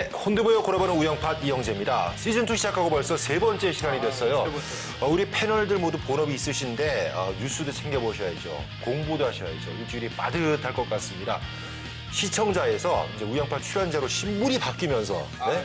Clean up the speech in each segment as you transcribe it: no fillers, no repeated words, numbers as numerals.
네, 혼드보여 골라보는 우영팟 이영재입니다. 시즌2 시작하고 벌써 세 번째 시간이 됐어요. 우리 패널들 모두 본업이 있으신데 뉴스도 챙겨보셔야죠. 공부도 하셔야죠. 일주일이 빠듯할 것 같습니다. 시청자에서 이제 우영팟 출연자로 신분이 바뀌면서 네?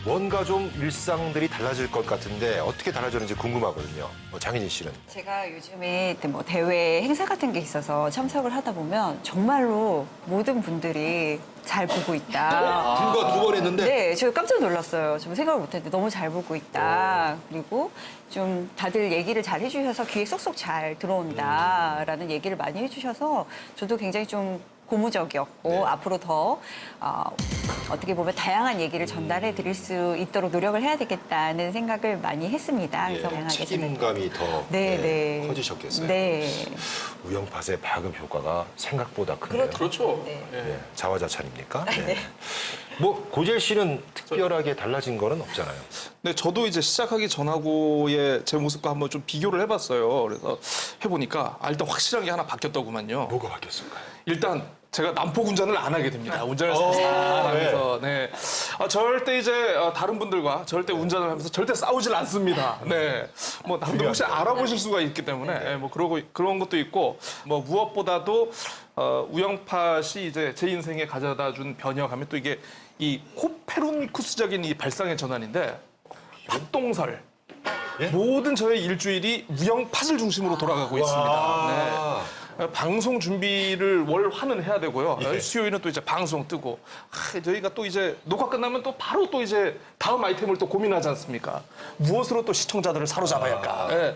뭔가 좀 일상들이 달라질 것 같은데 어떻게 달라졌는지 궁금하거든요. 장희진 씨는? 제가 요즘에 뭐 대회 행사 같은 게 있어서 참석을 하다 보면 정말로 모든 분들이 잘 보고 있다. 불과 2번 했는데? 네, 저 깜짝 놀랐어요. 좀 생각을 못했는데 너무 잘 보고 있다. 그리고 좀 다들 얘기를 잘 해주셔서 귀에 쏙쏙 잘 들어온다라는 얘기를 많이 해주셔서 저도 굉장히 좀 고무적이었고 네. 앞으로 더 어떻게 보면 다양한 얘기를 전달해 드릴 수 있도록 노력을 해야 되겠다는 생각을 많이 했습니다. 그래서 다양하게 책임감이 더 네. 커지셨겠어요. 네. 우영팟의 파급 효과가 생각보다 큰데요. 그렇죠. 네. 네. 자화자찬입니까? 네. 뭐 고젤 씨는 특별하게 달라진 거는 없잖아요. 네, 저도 이제 시작하기 전하고의 제 모습과 한번 좀 비교를 해봤어요. 그래서 해보니까 일단 확실한 게 하나 바뀌었더구만요. 뭐가 바뀌었을까요? 일단 제가 난폭 운전을 안 하게 됩니다. 운전을 오, 하면서 네. 절대 이제 다른 분들과 절대 운전을 하면서 절대 싸우질 않습니다. 네. 뭐 남들 혹시 알아보실 수가 있기 때문에 네, 뭐 그런 것도 있고 뭐 무엇보다도 우영팟이 이제 제 인생에 가져다준 변혁하면 또 이게 이 코페르니쿠스적인 이 발상의 전환인데 팥동설. 예? 모든 저의 일주일이 우영팟을 중심으로 돌아가고 있습니다. 네. 방송 준비를 월 화는 해야 되고요. 수요일은 또 이제 방송 뜨고 저희가 또 이제 녹화 끝나면 또 바로 또 이제 다음 아이템을 또 고민하지 않습니까? 무엇으로 또 시청자들을 사로잡아야 할까? 네.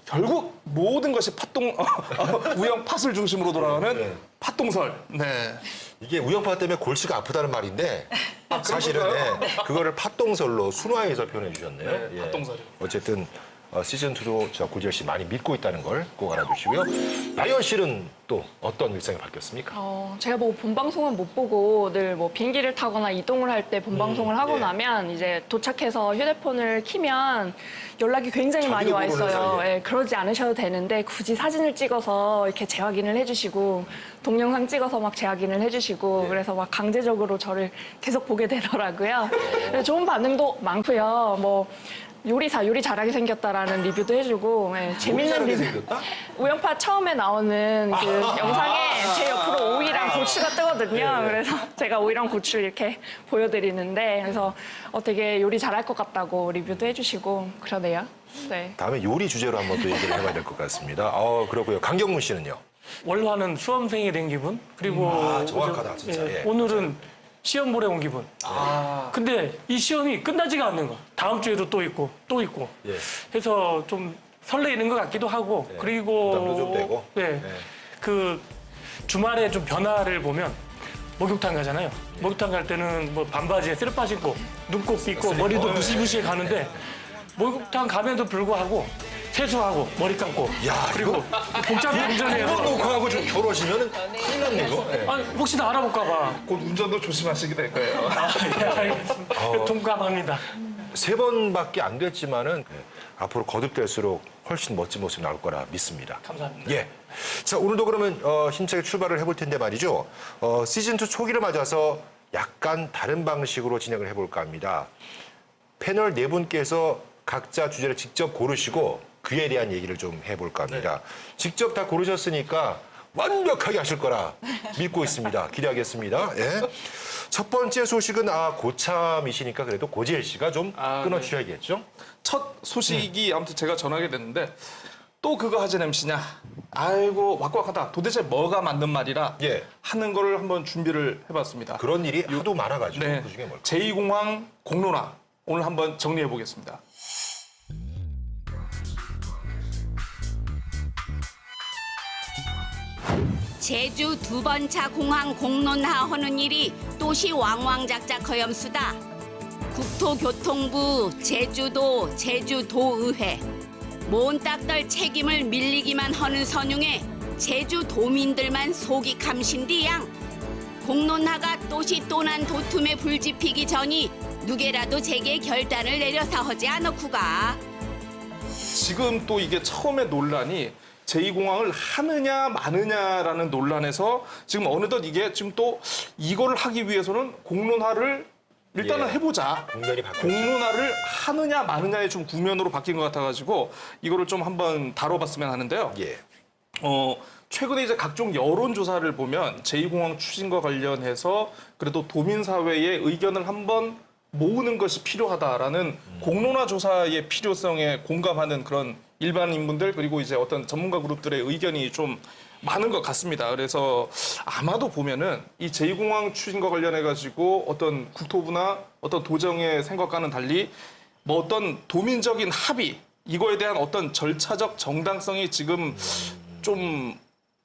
결국 모든 것이 우영팟을 중심으로 돌아가는 네. 팥동설. 네. 이게 우영팟 때문에 골치가 아프다는 말인데 사실은 그거를 팥동설로 순화해서 표현해 주셨네요. 네, 팥동설이요. 어쨌든 시즌2도 저 고지열 씨 많이 믿고 있다는 걸 꼭 알아두시고요. 나연 씨는 또 어떤 일상이 바뀌었습니까? 제가 뭐 본방송은 못 보고 늘 뭐 비행기를 타거나 이동을 할 때 본방송을 하고 예. 나면 이제 도착해서 휴대폰을 키면 연락이 굉장히 많이 와 모르는 있어요. 사이에. 예, 그러지 않으셔도 되는데 굳이 사진을 찍어서 이렇게 재확인을 해주시고 동영상 찍어서 막 재확인을 해주시고 그래서 막 강제적으로 저를 계속 보게 되더라고요. 좋은 반응도 많고요. 뭐 요리 잘하게 생겼다라는 리뷰도 해주고 재밌는 잘하게 리뷰. 생겼다? 우영팟 처음에 나오는 그 영상에 제 옆으로 오이랑 고추가 뜨거든요. 그래서 제가 오이랑 고추를 이렇게 보여드리는데 그래서 되게 요리 잘할 것 같다고 리뷰도 해주시고 그러네요. 네. 다음에 요리 주제로 한번 또 얘기를 해봐야 될 것 같습니다. 그렇고요. 강경문 씨는요? 월화는 수험생이 된 기분 그리고 정확하다, 진짜. 예. 오늘은 시험 보러 온 기분. 근데 이 시험이 끝나지가 않는 거. 다음 주에도 또 있고 또 있고. 예. 해서 좀 설레이는 것 같기도 하고 네, 그리고 부담도 좀 되고. 네. 네. 그 주말에 좀 변화를 보면 목욕탕 가잖아요. 목욕탕 갈 때는 뭐 반바지에 쓰레빠 신고 눈곱 입고 머리도 무시무시해 가는데 목욕탕 감에도 불구하고 세수하고 머리 감고 야, 그리고 복잡한 운전해요. 이번 녹화하고 좀 결혼하시면 큰일 났네, 이거. 예. 아니, 혹시나 알아볼까 봐. 곧 운전도 조심하시게 될 거예요. 예, 알겠습니다. 동감합니다. 3번밖에 안 됐지만은 앞으로 거듭될수록 훨씬 멋진 모습이 나올 거라 믿습니다. 감사합니다. 예. 자, 오늘도 그러면 힘차게 출발을 해볼 텐데 말이죠. 시즌2 초기를 맞아서 약간 다른 방식으로 진행을 해볼까 합니다. 패널 4분께서 각자 주제를 직접 고르시고 그에 대한 얘기를 좀 해볼까 합니다. 직접 다 고르셨으니까 완벽하게 하실 거라 믿고 있습니다. 기대하겠습니다. 예. 첫 번째 소식은 고참이시니까 그래도 고지엘 씨가 좀 끊어주셔야겠죠? 첫 소식이 아무튼 제가 전하게 됐는데 또 그거 하지 MC냐? 아이고 왁왁하다. 도대체 뭐가 맞는 말이라 예. 하는 거를 한번 준비를 해봤습니다. 그런 일이 하도 많아가지고 네, 그중에 뭘까? 제2공항 공론화 오늘 한번 정리해 보겠습니다. 제주 두 번 차 공항 공론화 하는 일이 또시 왕왕작작 허염수다. 국토교통부, 제주도, 제주도의회 몬딱떨 책임을 밀리기만 하는 선용에 제주도민들만 속이 감신디양. 공론화가 또시 또난 도툼에 불지피기 전이 누게라도 제게 결단을 내려서 하지 않았구가. 지금 또 이게 처음에 논란이 제2공항을 하느냐 마느냐라는 논란에서 지금 어느덧 이게 지금 또 이거를 하기 위해서는 공론화를 일단은 예. 해보자. 국면이 바뀌었죠. 공론화를 하느냐 마느냐의 좀 국면으로 바뀐 것 같아가지고 이거를 좀 한번 다뤄봤으면 하는데요. 예. 최근에 이제 각종 여론조사를 보면 제2공항 추진과 관련해서 그래도 도민사회의 의견을 한번 모으는 것이 필요하다라는 공론화 조사의 필요성에 공감하는 그런 일반인분들 그리고 이제 어떤 전문가 그룹들의 의견이 좀 많은 것 같습니다. 그래서 아마도 보면은 이 제2공항 추진과 관련해 가지고 어떤 국토부나 어떤 도정의 생각과는 달리 뭐 어떤 도민적인 합의 이거에 대한 어떤 절차적 정당성이 지금 좀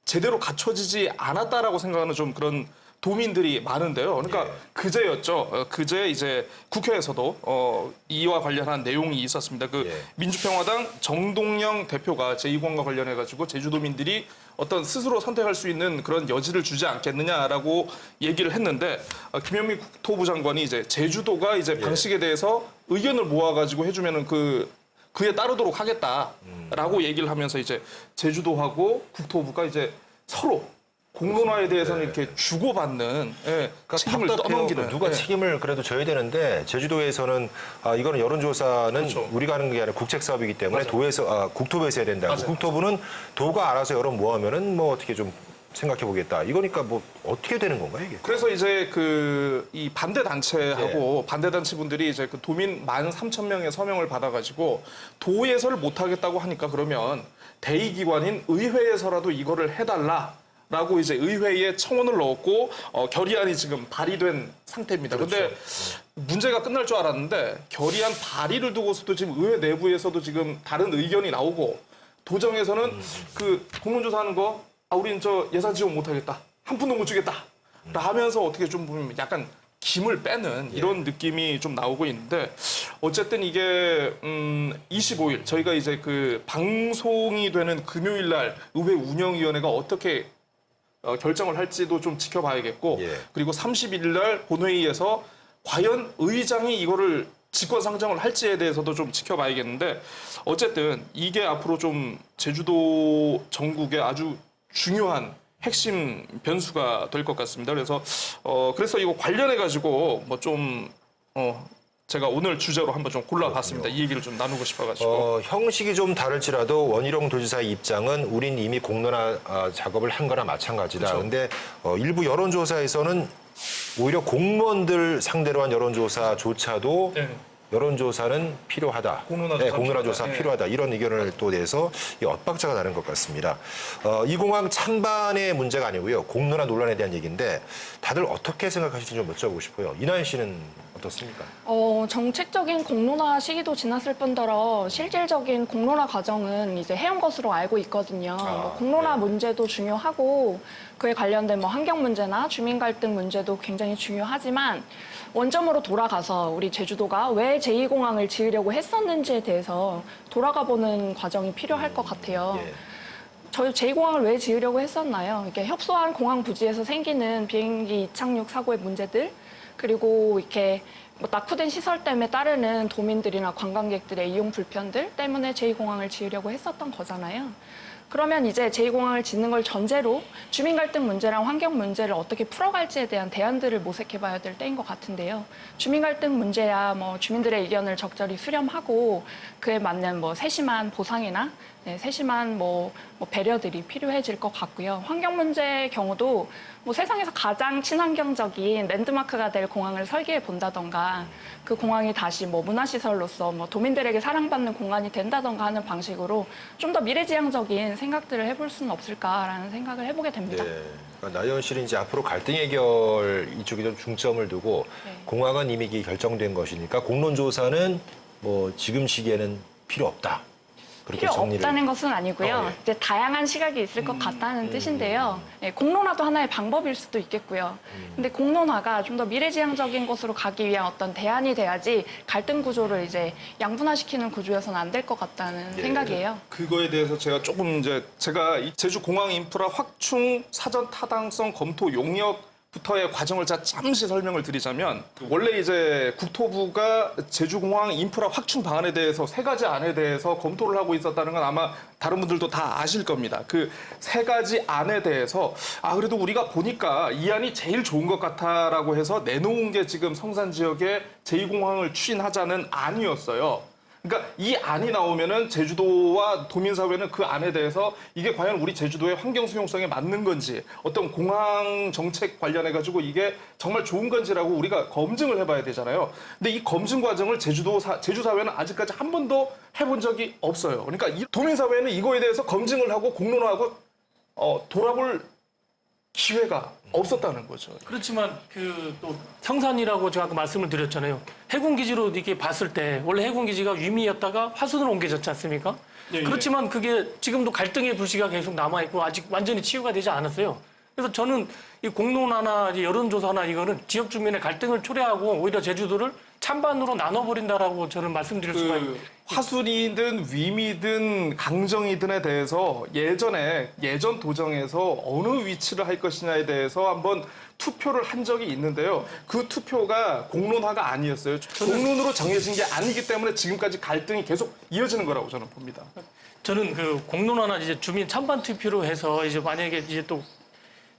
제대로 갖춰지지 않았다라고 생각하는 좀 그런 도민들이 많은데요. 그러니까 예. 그제였죠. 그제 이제 국회에서도 이와 관련한 내용이 있었습니다. 그 예. 민주평화당 정동영 대표가 제2공항과 관련해 가지고 제주도민들이 어떤 스스로 선택할 수 있는 그런 여지를 주지 않겠느냐라고 얘기를 했는데 김현미 국토부 장관이 이제 제주도가 이제 방식에 대해서 의견을 모아 가지고 해주면은 그에 따르도록 하겠다라고 얘기를 하면서 이제 제주도하고 국토부가 이제 서로 공론화에 대해서는 이렇게 주고받는 책임을 답답해요. 떠넘기는 누가 책임을 그래도 져야 되는데 제주도에서는 이거는 여론조사는 그렇죠. 우리가 하는 게 아니라 국책 사업이기 때문에 국토부에서 해야 된다고. 맞아요. 국토부는 도가 알아서 여론 모으면은 뭐 어떻게 좀 생각해 보겠다. 이거니까 뭐 어떻게 되는 건가요 이게? 그래서 이제 이 반대 단체하고 반대 단체 분들이 이제 그 도민 13,000명의 서명을 받아가지고 도에서를 못 하겠다고 하니까 그러면 대의기관인 의회에서라도 이거를 해달라라고 이제 의회에 청원을 넣었고 결의안이 지금 발의된 상태입니다. 그런데 문제가 끝날 줄 알았는데 결의안 발의를 두고서도 지금 의회 내부에서도 지금 다른 의견이 나오고 도정에서는 그 공론조사하는 거 우린 저 예산 지원 못하겠다. 한 푼도 못 주겠다. 라면서 어떻게 좀 보면 약간 김을 빼는 이런 느낌이 좀 나오고 있는데 어쨌든 이게 25일 저희가 이제 그 방송이 되는 금요일 날 의회 운영위원회가 어떻게 결정을 할지도 좀 지켜봐야겠고 예. 그리고 31일 날 본회의에서 과연 의장이 이거를 직권상정을 할지에 대해서도 좀 지켜봐야겠는데 어쨌든 이게 앞으로 좀 제주도 전국의 아주 중요한 핵심 변수가 될 것 같습니다. 그래서 이거 관련해 가지고 뭐 좀 제가 오늘 주제로 한번 좀 골라봤습니다. 이 얘기를 좀 나누고 싶어가지고. 형식이 좀 다를지라도 원희룡 도지사의 입장은 우린 이미 공론화 작업을 한 거나 마찬가지다. 그렇죠. 근데 일부 여론조사에서는 오히려 공무원들 상대로 한 여론조사조차도 네. 여론조사는 필요하다. 공론화조사 공론화조사 필요하다. 필요하다. 이런 의견을 또 내서 이 엇박자가 나는 것 같습니다. 이 공항 찬반의 문제가 아니고요. 공론화 논란에 대한 얘기인데 다들 어떻게 생각하실지 좀 여쭤보고 싶어요. 이나연 씨는 어떻습니까? 정책적인 공론화 시기도 지났을 뿐더러 실질적인 공론화 과정은 이제 해온 것으로 알고 있거든요. 공론화 문제도 중요하고 그에 관련된 환경 문제나 주민 갈등 문제도 굉장히 중요하지만 원점으로 돌아가서 우리 제주도가 왜 제2공항을 지으려고 했었는지에 대해서 돌아가 보는 과정이 필요할 것 같아요. 예. 저희 제2공항을 왜 지으려고 했었나요? 이렇게 협소한 공항 부지에서 생기는 비행기 이착륙 사고의 문제들, 그리고 이렇게 낙후된 시설 때문에 따르는 도민들이나 관광객들의 이용 불편들 때문에 제2공항을 지으려고 했었던 거잖아요. 그러면 이제 제2공항을 짓는 걸 전제로 주민 갈등 문제랑 환경 문제를 어떻게 풀어갈지에 대한 대안들을 모색해봐야 될 때인 것 같은데요. 주민 갈등 문제야 주민들의 의견을 적절히 수렴하고 그에 맞는 세심한 보상이나 세심한 배려들이 필요해질 것 같고요. 환경 문제의 경우도 세상에서 가장 친환경적인 랜드마크가 될 공항을 설계해 본다던가 그 공항이 다시 문화시설로서 도민들에게 사랑받는 공간이 된다던가 하는 방식으로 좀 더 미래지향적인 생각들을 해볼 수는 없을까라는 생각을 해보게 됩니다. 네. 그러니까 나연 씨는 이제 앞으로 갈등 해결 이쪽에 좀 중점을 두고 공항은 이미 결정된 것이니까 공론조사는 지금 시기에는 필요 없다. 그렇게 필요 정리를. 없다는 것은 아니고요. 예. 이제 다양한 시각이 있을 것 같다는 뜻인데요. 공론화도 하나의 방법일 수도 있겠고요. 근데 공론화가 좀 더 미래지향적인 것으로 가기 위한 어떤 대안이 돼야지 갈등 구조를 이제 양분화시키는 구조여서는 안 될 것 같다는 생각이에요. 그거에 대해서 제가 조금 제가 이 제주 공항 인프라 확충 사전 타당성 검토 용역 부터의 과정을 잠시 설명을 드리자면 원래 이제 국토부가 제주공항 인프라 확충 방안에 대해서 3가지 안에 대해서 검토를 하고 있었다는 건 아마 다른 분들도 다 아실 겁니다. 그 3가지 안에 대해서 그래도 우리가 보니까 이 안이 제일 좋은 것 같아라고 해서 내놓은 게 지금 성산 지역에 제2공항을 추진하자는 안이었어요. 그러니까 이 안이 나오면은 제주도와 도민사회는 그 안에 대해서 이게 과연 우리 제주도의 환경 수용성에 맞는 건지 어떤 공항 정책 관련해 가지고 이게 정말 좋은 건지라고 우리가 검증을 해봐야 되잖아요. 근데 이 검증 과정을 제주사회는 아직까지 한 번도 해본 적이 없어요. 그러니까 이 도민사회는 이거에 대해서 검증을 하고 공론화하고 돌아볼 기회가 없었다는 거죠. 그렇지만 그 또 성산이라고 제가 아까 말씀을 드렸잖아요. 해군기지로 이렇게 봤을 때 원래 해군기지가 위미였다가 화순으로 옮겨졌지 않습니까? 그렇지만 그게 지금도 갈등의 불씨가 계속 남아있고 아직 완전히 치유가 되지 않았어요. 그래서 저는 이 공론화나 이제 여론조사나 이거는 지역 주민의 갈등을 초래하고 오히려 제주도를 찬반으로 나눠버린다라고 저는 말씀드릴 수가 있어요. 화순이든 위미든 강정이든에 대해서 예전 도정에서 어느 위치를 할 것이냐에 대해서 한번 투표를 한 적이 있는데요. 그 투표가 공론화가 아니었어요. 공론으로 정해진 게 아니기 때문에 지금까지 갈등이 계속 이어지는 거라고 저는 봅니다. 저는 그 공론화나 이제 주민 찬반 투표로 해서 이제 만약에 이제 또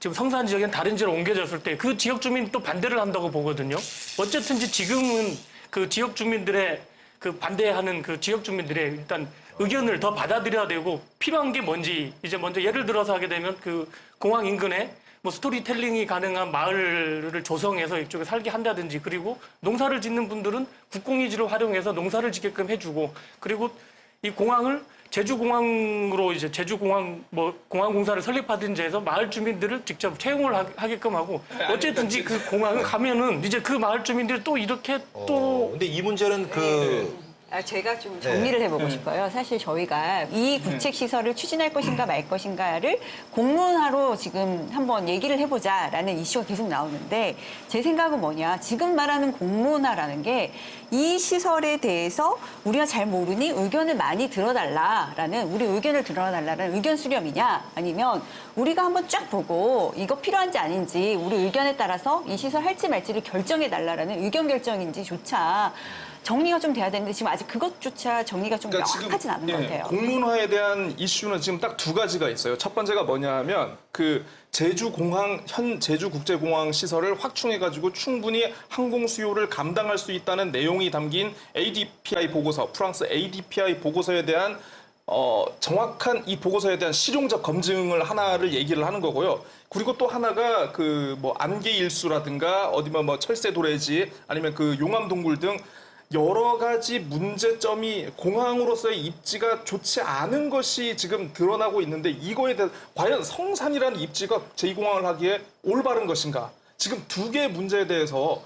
지금 성산 지역엔 다른 지역으로 옮겨졌을 때 그 지역 주민이 또 반대를 한다고 보거든요. 어쨌든지 지금은 그 지역 주민들의 그 반대하는 그 지역 주민들의 일단 의견을 더 받아들여야 되고 필요한 게 뭔지 이제 먼저 예를 들어서 하게 되면 그 공항 인근에 뭐 스토리텔링이 가능한 마을을 조성해서 이쪽에 살게 한다든지 그리고 농사를 짓는 분들은 국공유지를 활용해서 농사를 짓게끔 해주고 그리고 이 공항을 제주공항으로 이제 제주공항 뭐 공항공사를 설립하든지 해서 마을 주민들을 직접 채용을 하게끔 하고 어쨌든지 그 공항을 가면은 이제 그 마을 주민들이 또 이렇게 또 근데 이 문제는 제가 좀 정리를 해보고 싶어요. 사실 저희가 이 구책 시설을 추진할 것인가 말 것인가를 공론화로 지금 한번 얘기를 해보자라는 이슈가 계속 나오는데 제 생각은 뭐냐. 지금 말하는 공론화라는 게 이 시설에 대해서 우리가 잘 모르니 의견을 많이 들어달라라는 우리 의견을 들어달라는 의견 수렴이냐 아니면 우리가 한번 쫙 보고 이거 필요한지 아닌지 우리 의견에 따라서 이 시설 할지 말지를 결정해달라는 의견 결정인지조차 정리가 좀 돼야 되는데 지금 아직 그것조차 정리가 좀 명확하진 않은 것 같아요. 공론화에 대한 이슈는 지금 딱 2가지가 있어요. 첫 번째가 뭐냐면 그 제주공항 현 제주국제공항 시설을 확충해가지고 충분히 항공 수요를 감당할 수 있다는 내용이 담긴 ADPI 보고서, 프랑스 ADPI 보고서에 대한 정확한 이 보고서에 대한 실용적 검증을 하나를 얘기를 하는 거고요. 그리고 또 하나가 그 뭐 안개일수라든가 어디면 뭐 철새 도래지 아니면 그 용암동굴 등 여러 가지 문제점이 공항으로서의 입지가 좋지 않은 것이 지금 드러나고 있는데 이거에 대해 과연 성산이라는 입지가 제2공항을 하기에 올바른 것인가? 지금 2개의 문제에 대해서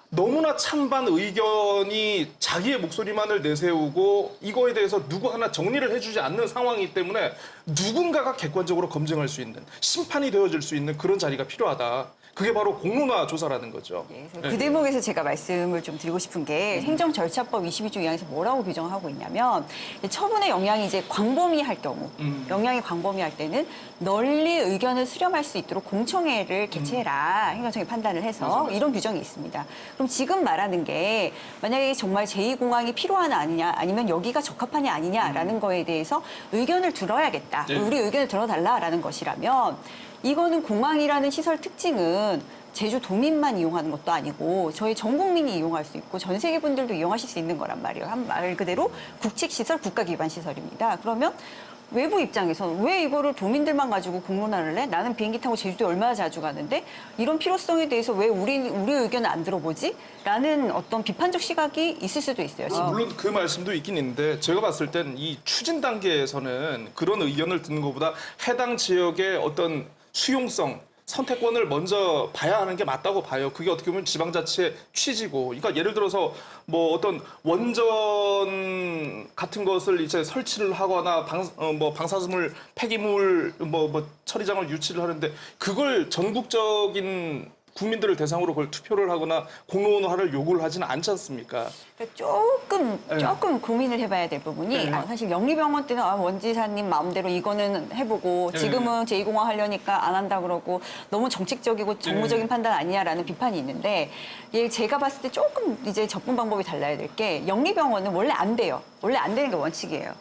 너무나 찬반 의견이 자기의 목소리만을 내세우고 이거에 대해서 누구 하나 정리를 해주지 않는 상황이기 때문에 누군가가 객관적으로 검증할 수 있는 심판이 되어줄 수 있는 그런 자리가 필요하다. 그게 바로 공론화 조사라는 거죠. 그 대목에서 제가 말씀을 좀 드리고 싶은 게 행정절차법 22조 2항에서 뭐라고 규정하고 있냐면 처분의 영향이 이제 광범위할 경우 영향이 광범위할 때는 널리 의견을 수렴할 수 있도록 공청회를 개최해라. 행정청이 판단을 해서 이런 규정이 있습니다. 그럼 지금 말하는 게 만약에 정말 제2공항이 필요하냐 아니냐 아니면 여기가 적합하냐 아니냐라는 거에 대해서 의견을 들어야겠다. 우리 의견을 들어달라라는 것이라면 이거는 공항이라는 시설 특징은 제주 도민만 이용하는 것도 아니고 저희 전 국민이 이용할 수 있고 전 세계 분들도 이용하실 수 있는 거란 말이에요. 한 말 그대로 국책시설, 국가기반 시설입니다. 그러면 외부 입장에서는 왜 이거를 도민들만 가지고 공론화를 해? 나는 비행기 타고 제주도에 얼마나 자주 가는데 이런 필요성에 대해서 왜 우리 의견을 안 들어보지? 라는 어떤 비판적 시각이 있을 수도 있어요. 지금. 물론 그 말씀도 있긴 있는데 제가 봤을 땐 이 추진 단계에서는 그런 의견을 듣는 것보다 해당 지역의 어떤 수용성, 선택권을 먼저 봐야 하는 게 맞다고 봐요. 그게 어떻게 보면 지방자치의 취지고. 그러니까 예를 들어서 뭐 어떤 원전 같은 것을 이제 설치를 하거나 방사물, 폐기물 처리장을 유치를 하는데 그걸 전국적인 국민들을 대상으로 그걸 투표를 하거나 공론화를 요구를 하지는 않지 않습니까? 그러니까 조금 고민을 해봐야 될 부분이 사실 영리병원 때는 원지사님 마음대로 이거는 해보고 지금은 제2공항 하려니까 안 한다 그러고 너무 정책적이고 정무적인 판단 아니냐라는 비판이 있는데 제가 봤을 때 조금 이제 접근 방법이 달라야 될 게 영리병원은 원래 안 돼요. 원래 안 되는 게 원칙이에요.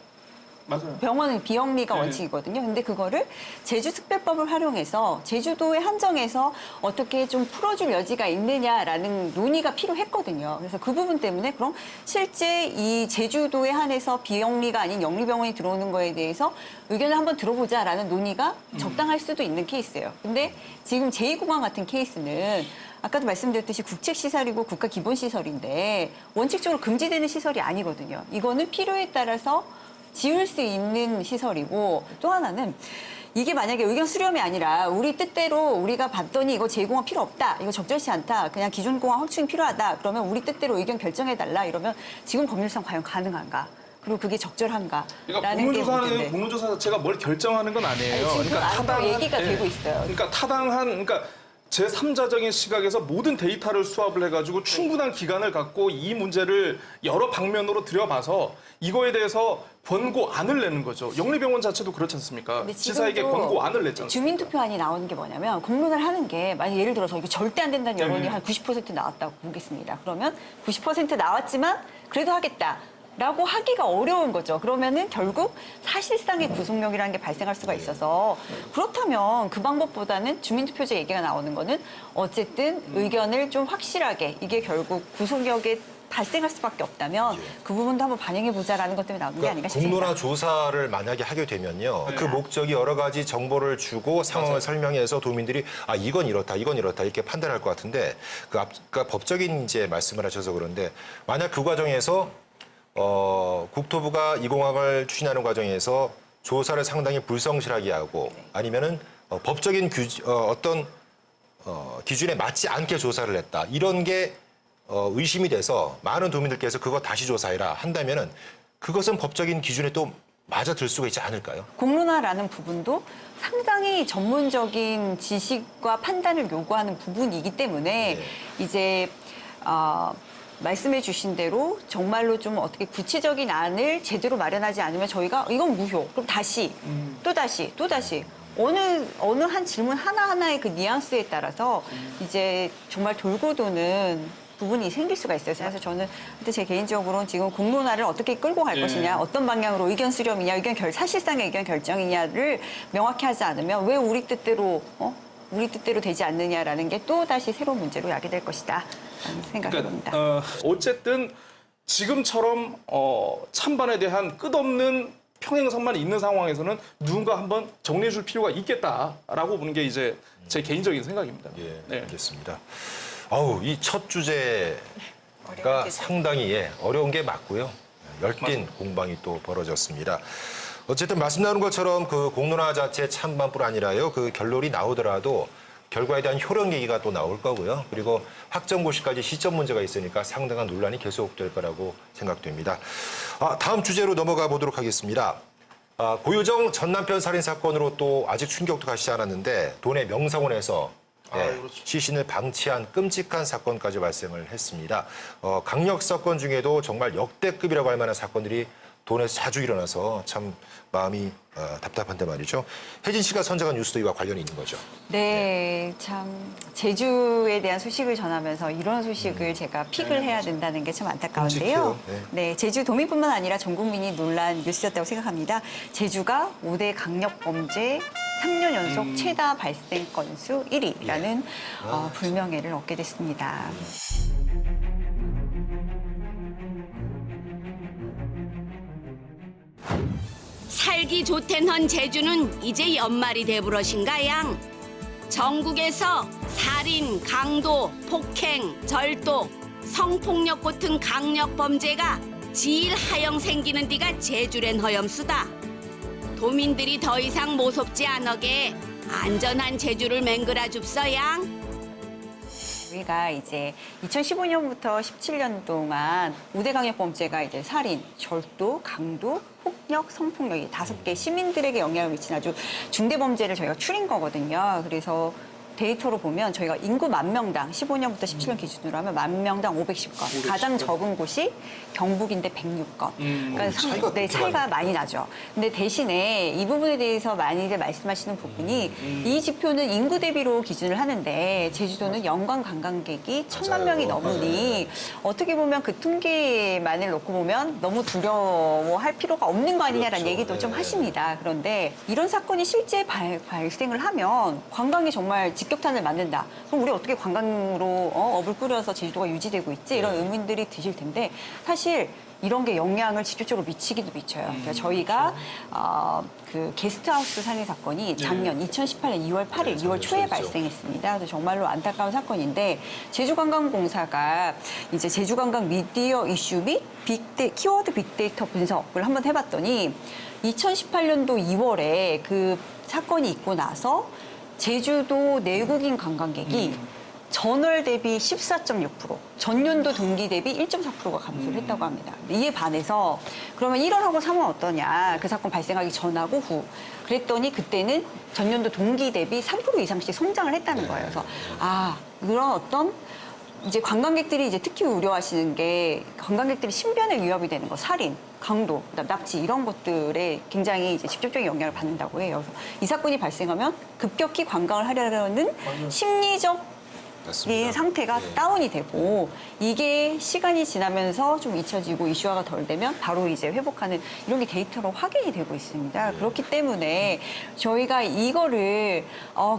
맞아요. 병원은 비영리가 원칙이거든요. 근데 그거를 제주특별법을 활용해서 제주도에 한정해서 어떻게 좀 풀어줄 여지가 있느냐라는 논의가 필요했거든요. 그래서 그 부분 때문에 그럼 실제 이 제주도에 한해서 비영리가 아닌 영리병원이 들어오는 거에 대해서 의견을 한번 들어보자라는 논의가 적당할 수도 있는 케이스예요. 근데 지금 제2공항 같은 케이스는 아까도 말씀드렸듯이 국책시설이고 국가기본시설인데 원칙적으로 금지되는 시설이 아니거든요. 이거는 필요에 따라서 지을 수 있는 시설이고 또 하나는 이게 만약에 의견 수렴이 아니라 우리 뜻대로 우리가 봤더니 이거 제2공항 필요 없다. 이거 적절치 않다. 그냥 기존공항 확충이 필요하다. 그러면 우리 뜻대로 의견 결정해달라. 이러면 지금 법률상 과연 가능한가? 그리고 그게 적절한가? 그러니까 라는 게 문제인데. 공론조사 자체가 뭘 결정하는 건 아니에요. 아니, 지금 아까 얘기가 되고 있어요. 그러니까 그러니까 제3자적인 시각에서 모든 데이터를 수합을 해가지고 충분한 기간을 갖고 이 문제를 여러 방면으로 들여봐서 이거에 대해서 권고안을 내는 거죠. 영리병원 자체도 그렇지 않습니까? 근데 지사에게 지금도 권고안을 냈지 않습니까? 주민투표안이 나오는 게 뭐냐면 공론을 하는 게 만약 예를 들어서 이거 절대 안 된다는 여론이 한 90% 나왔다고 보겠습니다. 그러면 90% 나왔지만 그래도 하겠다. 라고 하기가 어려운 거죠. 그러면은 결국 사실상의 구속력이라는 게 발생할 수가 있어서 그렇다면 그 방법보다는 주민투표제 얘기가 나오는 거는 어쨌든 의견을 좀 확실하게 이게 결국 구속력에 발생할 수밖에 없다면 그 부분도 한번 반영해보자라는 것 때문에 나오는 게 아닌가 싶습니다. 공론화 조사를 만약에 하게 되면요. 그 목적이 여러 가지 정보를 주고 상황을 설명해서 도민들이 이건 이렇다, 이건 이렇다 이렇게 판단할 것 같은데 아까 법적인 이제 말씀을 하셔서 그런데 만약 그 과정에서 국토부가 이 공항을 추진하는 과정에서 조사를 상당히 불성실하게 하고 아니면은 법적인 어떤 기준에 맞지 않게 조사를 했다. 이런 게 의심이 돼서 많은 도민들께서 그거 다시 조사해라 한다면은 그것은 법적인 기준에 또 맞아들 수가 있지 않을까요? 공론화라는 부분도 상당히 전문적인 지식과 판단을 요구하는 부분이기 때문에 이제 말씀해 주신 대로 정말로 좀 어떻게 구체적인 안을 제대로 마련하지 않으면 저희가 이건 무효. 그럼 다시 또다시 어느 한 질문 하나하나의 그 뉘앙스에 따라서 이제 정말 돌고 도는 부분이 생길 수가 있어요. 그래서 저는 근데 제 개인적으로는 지금 공론화를 어떻게 끌고 갈 것이냐, 어떤 방향으로 의견 수렴이냐, 사실상의 의견 결정이냐를 명확히 하지 않으면 왜 우리 뜻대로 되지 않느냐라는 게 또 다시 새로운 문제로 야기될 것이다. 라는 생각이 듭니다. 어쨌든 지금처럼 찬반에 대한 끝없는 평행선만 있는 상황에서는 누군가 한번 정리해 줄 필요가 있겠다라고 보는 게 이제 제 개인적인 생각입니다. 예, 네. 알겠습니다. 이 첫 주제가 상당히 어려운 게 맞고요. 열띤 공방이 또 벌어졌습니다. 어쨌든 말씀 나눈 것처럼 그 공론화 자체 찬반뿐 아니라요. 그 결론이 나오더라도 결과에 대한 효력 얘기가 또 나올 거고요. 그리고 확정고시까지 시점 문제가 있으니까 상당한 논란이 계속될 거라고 생각됩니다. 다음 주제로 넘어가 보도록 하겠습니다. 고유정 전 남편 살인 사건으로 또 아직 충격도 가시지 않았는데 돈의 명사원에서 그렇죠. 시신을 방치한 끔찍한 사건까지 발생을 했습니다. 강력 사건 중에도 정말 역대급이라고 할 만한 사건들이 돈에서 자주 일어나서 참 마음이 답답한데 말이죠. 혜진 씨가 선정한 뉴스도 이와 관련이 있는 거죠. 네, 참 제주에 대한 소식을 전하면서 이런 소식을 제가 픽을 해야 된다는 게 참 안타까운데요. 끔찍해요. 네, 제주 도민뿐만 아니라 전 국민이 놀란 뉴스였다고 생각합니다. 제주가 5대 강력범죄 3년 연속 최다 발생 건수 1위라는 불명예를 얻게 됐습니다. 살기 좋텐헌 제주는 이제 연말이 돼버릇인가양. 전국에서 살인, 강도, 폭행, 절도, 성폭력 같은 강력범죄가 지일 하영 생기는 데가 제주랜 허염수다. 도민들이 더 이상 모섭지 않게 안전한 제주를 맹글어 줍서양. 우리가 이제 2015년부터 17년 동안 5대 강력범죄가 이제 살인, 절도, 강도, 폭력, 성폭력 이 5개 시민들에게 영향을 미친 아주 중대 범죄를 저희가 추린 거거든요. 그래서 데이터로 보면 저희가 인구 10,000명당 15년부터 17년 기준으로 하면 10,000명당 510건. 가장 적은 곳이 경북인데 106건. 그러니까 차이가 그렇게 차이가 많이 나죠. 근데 대신에 이 부분에 대해서 많이들 말씀하시는 부분이 이 지표는 인구 대비로 기준을 하는데 제주도는 연간 관광객이 1,000만 명이 넘으니 어떻게 보면 그 통계만을 놓고 보면 너무 두려워할 필요가 없는 거 아니냐라는 얘기도 좀 하십니다. 그런데 이런 사건이 실제 발생을 하면 관광이 정말 직격탄을 맞는다. 그럼 우리 어떻게 관광으로 업을 꾸려서 제주도가 유지되고 있지? 이런 의문들이 드실 텐데 사실 이런 게 영향을 직접적으로 미치기도 미쳐요. 그러니까 저희가 그 게스트하우스 살인 사건이 작년 2018년 2월 8일, 2월 초에 발생했습니다. 그래서 정말로 안타까운 사건인데 제주관광공사가 이제 제주관광 미디어 이슈 및 키워드 빅데이터 분석을 한번 해봤더니 2018년도 2월에 그 사건이 있고 나서 제주도 내국인 관광객이 전월 대비 14.6%, 전년도 동기 대비 1.4%가 감소를 했다고 합니다. 이에 반해서 그러면 1월하고 3월 어떠냐, 그 사건 발생하기 전하고 후. 그랬더니 그때는 전년도 동기 대비 3% 이상씩 성장을 했다는 거예요. 그래서 그런 어떤 이제 관광객들이 이제 특히 우려하시는 게 관광객들이 신변에 위협이 되는 거, 살인, 강도, 그다음 납치 이런 것들에 굉장히 이제 직접적인 영향을 받는다고 해요. 그래서 이 사건이 발생하면 급격히 관광을 하려는 심리적 이 상태가 다운이 되고 이게 시간이 지나면서 좀 잊혀지고 이슈화가 덜 되면 바로 이제 회복하는 이런 게 데이터로 확인이 되고 있습니다. 그렇기 때문에 저희가 이거를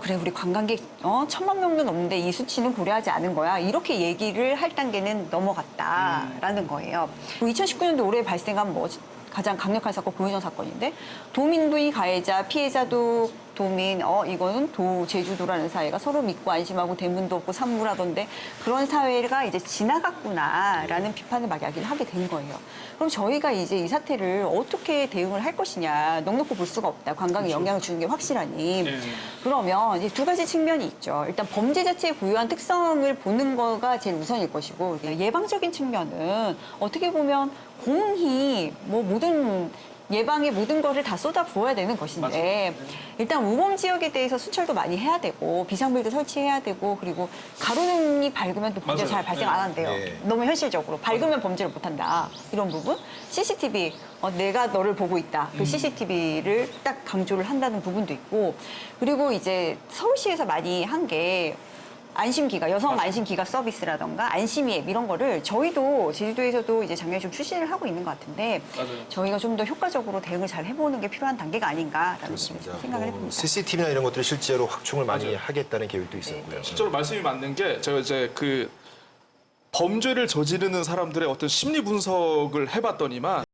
그래 우리 관광객 1,000만 명도 넘는데 이 수치는 고려하지 않은 거야. 이렇게 얘기를 할 단계는 넘어갔다라는 거예요. 2019년도 올해 발생한 가장 강력한 사건 고유정 사건인데 도민도의 가해자 피해자도 도민 이거는 제주도라는 사회가 서로 믿고 안심하고 대문도 없고 산무라던데 그런 사회가 이제 지나갔구나라는 비판을 막 야기를 하게 된 거예요. 그럼 저희가 이제 이 사태를 어떻게 대응을 할 것이냐. 넉넉히 볼 수가 없다. 관광에 영향을 주는 게 확실하니. 그러면 이제 두 가지 측면이 있죠. 일단 범죄 자체의 고유한 특성을 보는 거가 제일 우선일 것이고 예방적인 측면은 어떻게 보면 공히 모든 예방의 모든 거를 다 쏟아 부어야 되는 것인데 일단 우범 지역에 대해서 순찰도 많이 해야 되고 비상벨도 설치해야 되고 그리고 가로등이 밝으면 또 범죄가 잘 발생 안 한대요. 너무 현실적으로 밝으면 범죄를 못 한다. 이런 부분. CCTV 내가 너를 보고 있다. 그 CCTV를 딱 강조를 한다는 부분도 있고 그리고 이제 서울시에서 많이 한 게 안심기가, 여성 안심기가 서비스라던가 안심이 앱 이런 거를 저희도 제주도에서도 이제 작년에 좀 출시를 하고 있는 것 같은데 저희가 좀 더 효과적으로 대응을 잘 해보는 게 필요한 단계가 아닌가라는 생각을 해봅니다. CCTV나 이런 것들을 실제로 확충을 많이 하겠다는 계획도 있었고요. 실제로 말씀이 맞는 게 제가 이제 그 범죄를 저지르는 사람들의 어떤 심리 분석을 해봤더니만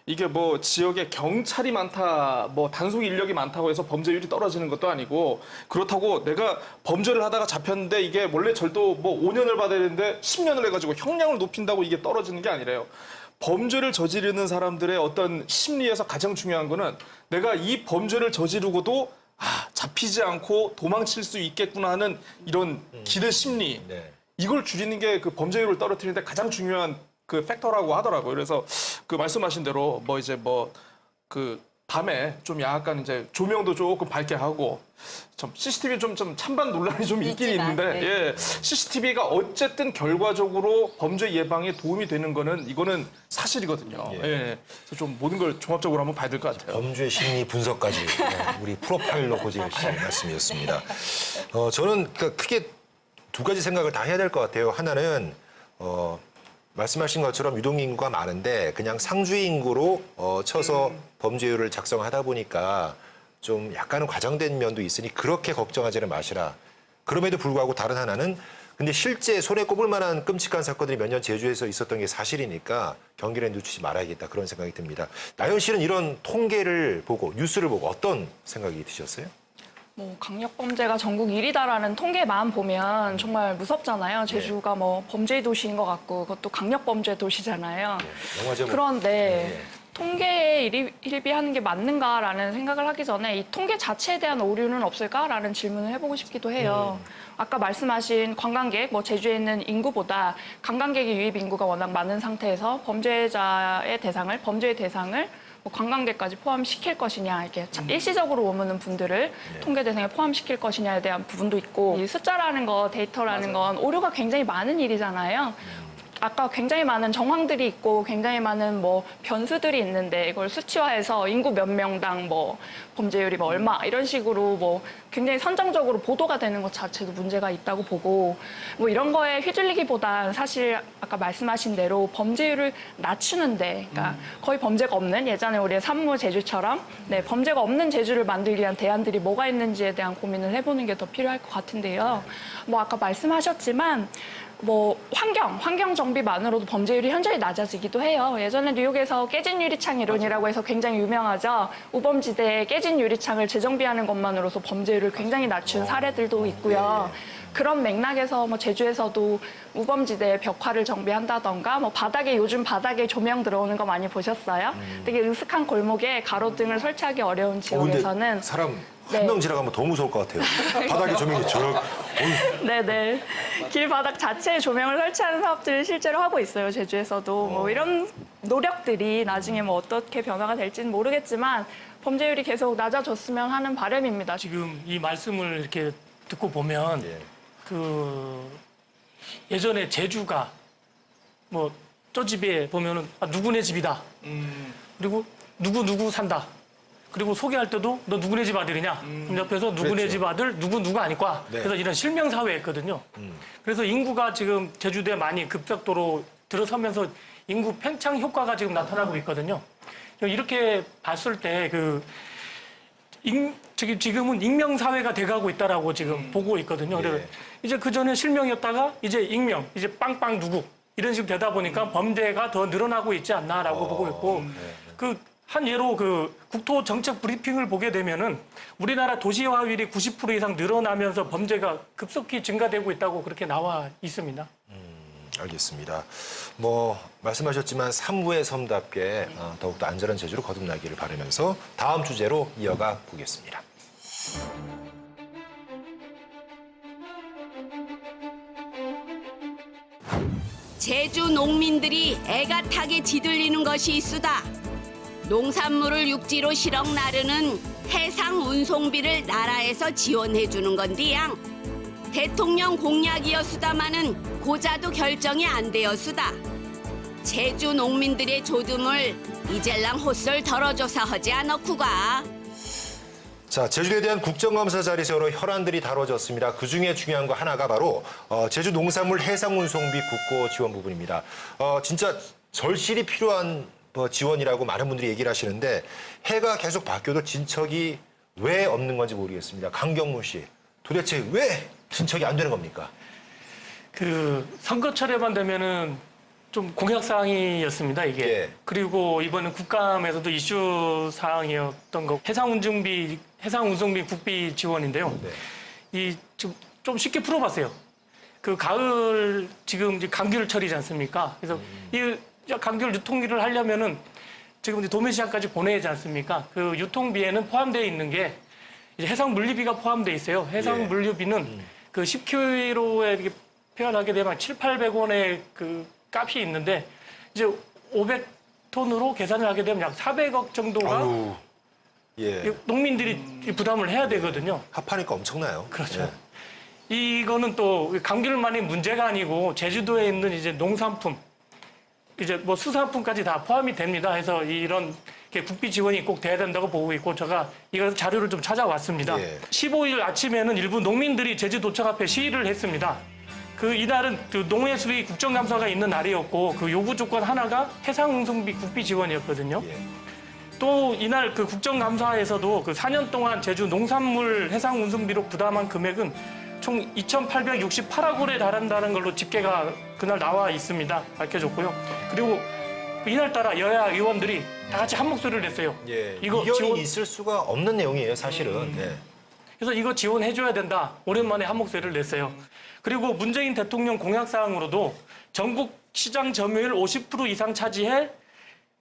이게 지역에 경찰이 많다, 단속 인력이 많다고 해서 범죄율이 떨어지는 것도 아니고 그렇다고 내가 범죄를 하다가 잡혔는데 이게 원래 절도 5년을 받아야 되는데 10년을 해가지고 형량을 높인다고 이게 떨어지는 게 아니래요. 범죄를 저지르는 사람들의 어떤 심리에서 가장 중요한 거는 내가 이 범죄를 저지르고도 잡히지 않고 도망칠 수 있겠구나 하는 이런 기대 심리. 이걸 줄이는 게 그 범죄율을 떨어뜨리는데 가장 중요한 그 팩터라고 하더라고요. 그래서 그 말씀하신 대로 그 밤에 좀 약간 이제 조명도 조금 밝게 하고 좀 CCTV 좀 찬반 논란이 좀 있긴 있는데 CCTV가 어쨌든 결과적으로 범죄 예방에 도움이 되는 거는 이거는 사실이거든요. 그래서 좀 모든 걸 종합적으로 한번 봐야 될 것 같아요. 범죄 심리 분석까지 우리 프로파일러 고재일 씨의 말씀이었습니다. 저는 크게 두 가지 생각을 다 해야 될 것 같아요. 하나는 말씀하신 것처럼 유동 인구가 많은데 그냥 상주의 인구로 쳐서 범죄율을 작성하다 보니까 좀 약간은 과장된 면도 있으니 그렇게 걱정하지는 마시라. 그럼에도 불구하고 다른 하나는 근데 실제 손에 꼽을 만한 끔찍한 사건들이 몇 년 제주에서 있었던 게 사실이니까 경계를 늦추지 말아야겠다 그런 생각이 듭니다. 나연 씨는 이런 통계를 보고 뉴스를 보고 어떤 생각이 드셨어요? 강력범죄가 전국 1위다라는 통계만 보면 정말 무섭잖아요. 제주가 범죄 도시인 것 같고 그것도 강력범죄 도시잖아요. 영화 제목. 그런데 통계에 일비하는 게 맞는가라는 생각을 하기 전에 이 통계 자체에 대한 오류는 없을까라는 질문을 해보고 싶기도 해요. 아까 말씀하신 관광객, 제주에 있는 인구보다 관광객의 유입 인구가 워낙 많은 상태에서 범죄의 대상을 뭐 관광객까지 포함시킬 것이냐, 이렇게 일시적으로 머무는 분들을 통계 대상에 포함시킬 것이냐에 대한 부분도 있고, 이 숫자라는 거, 데이터라는 건 오류가 굉장히 많은 일이잖아요. 아까 굉장히 많은 정황들이 있고 굉장히 많은 뭐 변수들이 있는데 이걸 수치화해서 인구 몇 명당 뭐 범죄율이 뭐 얼마 이런 식으로 뭐 굉장히 선정적으로 보도가 되는 것 자체도 문제가 있다고 보고, 뭐 이런 거에 휘둘리기보단 사실 아까 말씀하신 대로 범죄율을 낮추는데, 그러니까 거의 범죄가 없는, 예전에 우리의 산무 제주처럼 네, 범죄가 없는 제주를 만들기 위한 대안들이 뭐가 있는지에 대한 고민을 해보는 게 더 필요할 것 같은데요. 뭐 아까 말씀하셨지만 뭐 환경 정비만으로도 범죄율이 현저히 낮아지기도 해요. 예전에 뉴욕에서 깨진 유리창 이론이라고 해서 굉장히 유명하죠. 우범지대에 깨진 유리창을 재정비하는 것만으로도 범죄율을 굉장히 낮춘 사례들도 있고요. 그런 맥락에서 뭐 제주에서도 우범지대에 벽화를 정비한다던가, 뭐 요즘 바닥에 조명 들어오는 거 많이 보셨어요? 되게 으슥한 골목에 가로등을 설치하기 어려운 지역에서는 사람 네. 한 명 지나가면 더 무서울 것 같아요. 바닥에 조명이 저렇게. 네네. 길바닥 자체에 조명을 설치하는 사업들을 실제로 하고 있어요, 제주에서도. 뭐 이런 노력들이 나중에 뭐 어떻게 변화가 될지는 모르겠지만 범죄율이 계속 낮아졌으면 하는 바람입니다. 지금 이 말씀을 이렇게 듣고 보면 그 예전에 제주가 뭐 저 집에 보면은 누구네 집이다. 그리고 누구 산다. 그리고 소개할 때도 너 누구네 집 아들이냐? 그럼 옆에서 누구네 그랬죠. 집 아들 누구 아니까. 네. 그래서 이런 실명 사회였거든요. 그래서 인구가 지금 제주도에 많이 급속도로 들어서면서 인구 팽창 효과가 지금 나타나고 있거든요. 이렇게 봤을 때 지금은 익명 사회가 돼가고 있다라고 지금 보고 있거든요. 그래서 이제 그 전에 실명이었다가 이제 익명, 이제 빵빵 누구 이런 식으로 되다 보니까 범죄가 더 늘어나고 있지 않나라고 보고 있고, 한 예로 국토 정책 브리핑을 보게 되면은 우리나라 도시화율이 90% 이상 늘어나면서 범죄가 급속히 증가되고 있다고 그렇게 나와 있습니다. 알겠습니다. 뭐 말씀하셨지만 산무의 섬답게 더욱더 안전한 제주로 거듭나기를 바라면서 다음 주제로 이어가 보겠습니다. 제주 농민들이 애가 타게 지들리는 것이 있수다. 농산물을 육지로 실어 나르는 해상 운송비를 나라에서 지원해 주는 건디양. 대통령 공약이었수다마는 고자도 결정이 안 되었수다. 제주 농민들의 조dum을 이젤랑 헛설 덜어줘서 하지 않았구가. 자, 제주도에 대한 국정감사 자리에서 여러 현안들이 다뤄졌습니다. 그중에 중요한 거 하나가 바로 제주 농산물 해상 운송비 국고 지원 부분입니다. 진짜 절실히 필요한 지원이라고 많은 분들이 얘기를 하시는데 해가 계속 바뀌어도 진척이 왜 없는 건지 모르겠습니다. 강경문 씨, 도대체 왜 진척이 안 되는 겁니까? 선거철에만 되면은 좀 공약 사항이었습니다, 이게. 예. 그리고 이번에 국감에서도 이슈 사항이었던 거 해상 운송비 국비 지원인데요. 네. 좀 쉽게 풀어봤어요. 가을 지금 이제 감귤철이지 않습니까? 그래서 이 감귤 유통기를 하려면은 지금 이제 도매시장까지 보내야 하지 않습니까? 그 유통비에는 포함되어 있는 게 이제 해상 물류비가 포함되어 있어요. 해상 물류비는 10kg에 이렇게 표현하게 되면 700~800원의 값이 있는데 이제 500톤으로 계산을 하게 되면 약 400억 정도가 아유, 예. 농민들이 부담을 해야 되거든요. 합하니까 엄청나요. 그렇죠. 이거는 또 감귤만이 문제가 아니고 제주도에 있는 이제 농산품, 이제 뭐 수산품까지 다 포함이 됩니다. 해서 이런 국비 지원이 꼭 돼야 된다고 보고 있고, 제가 이거 자료를 좀 찾아왔습니다. 15일 아침에는 일부 농민들이 제주도청 앞에 시위를 했습니다. 이날은 농해수위 국정감사가 있는 날이었고 요구 조건 하나가 해상운송비 국비 지원이었거든요. 또 이날 국정감사에서도 4년 동안 제주 농산물 해상운송비로 부담한 금액은 총 2,868억 원에 달한다는 걸로 집계가 그날 나와 있습니다. 밝혀졌고요. 그리고 이날따라 여야 의원들이 다 같이 한 목소리를 냈어요. 이거 이견이 있을 수가 없는 내용이에요, 사실은. 그래서 이거 지원해줘야 된다. 오랜만에 한 목소리를 냈어요. 그리고 문재인 대통령 공약사항으로도 전국 시장 점유율 50% 이상 차지해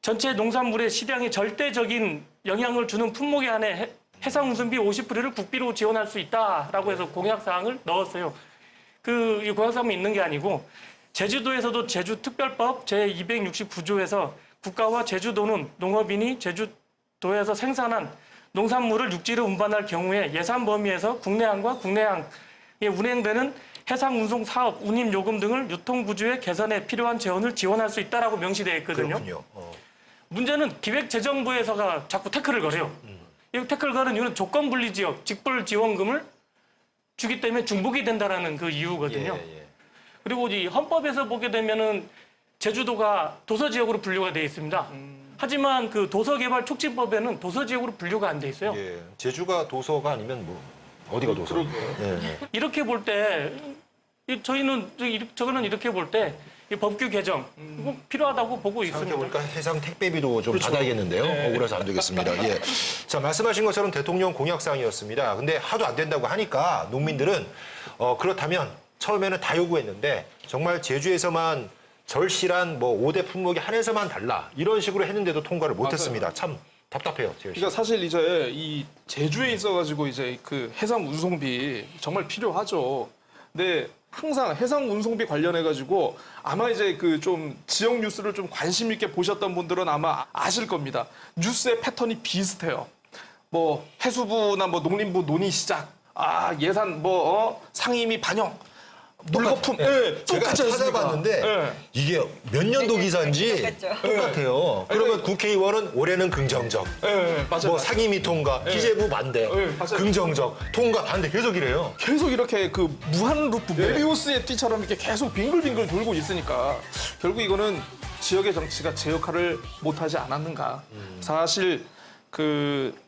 전체 농산물의 시장에 절대적인 영향을 주는 품목에 한해 해상운송비 50%를 국비로 지원할 수 있다라고 해서 공약사항을 넣었어요. 이 공약사항이 있는 게 아니고 제주도에서도 제주특별법 제269조에서 국가와 제주도는 농업인이 제주도에서 생산한 농산물을 육지로 운반할 경우에 예산 범위에서 국내항과 국내항에 운행되는 해상 운송 사업, 운임 요금 등을 유통 구조의 개선에 필요한 재원을 지원할 수 있다라고 명시되어 있거든요. 그렇군요. 문제는 기획재정부에서가 자꾸 태클을 걸어요. 이 태클을 거는 이유는 조건 분리 지역, 직불 지원금을 주기 때문에 중복이 된다라는 그 이유거든요. 예. 그리고 이 헌법에서 보게 되면은 제주도가 도서 지역으로 분류가 되어 있습니다. 하지만 그 도서개발촉진법에는 도서 지역으로 분류가 안 돼 있어요. 예. 제주가 도서가 아니면 뭐 어디가 도서? 예. 이렇게 볼 때 저거는 이렇게 볼 때 이 법규 개정 꼭 필요하다고 보고 있습니다. 생각해보니까 해상 택배비도 좀 받아야겠는데요. 억울해서 안 되겠습니다. 예. 자, 말씀하신 것처럼 대통령 공약사항이었습니다. 근데 하도 안 된다고 하니까 농민들은 그렇다면 처음에는 다 요구했는데 정말 제주에서만 절실한 뭐 5대 품목이 한해서만 달라 이런 식으로 했는데도 통과를 못했습니다. 참 답답해요. 제주 씨. 그러니까 사실 이제 이 제주에 있어가지고 이제 그 해상 운송비 정말 필요하죠. 근데 항상 해상 운송비 관련해가지고 아마 이제 그 좀 지역 뉴스를 좀 관심 있게 보셨던 분들은 아마 아실 겁니다. 뉴스의 패턴이 비슷해요. 뭐 해수부나 뭐 농림부 논의 시작, 예산 상임위 반영. 물거품, 제가 똑같지 않습니까? 찾아봤는데 예. 이게 몇 년도 기사인지 똑같죠. 똑같아요. 그러면 국회의원은 올해는 긍정적, 예, 맞아요. 뭐 상임위 통과, 기재부 반대, 맞아요. 긍정적, 통과 반대 계속 이래요. 계속 이렇게 그 무한 루프, 메비우스의 띠처럼 이렇게 계속 빙글빙글 돌고 있으니까 결국 이거는 지역의 정치가 제 역할을 못하지 않았는가. 사실 그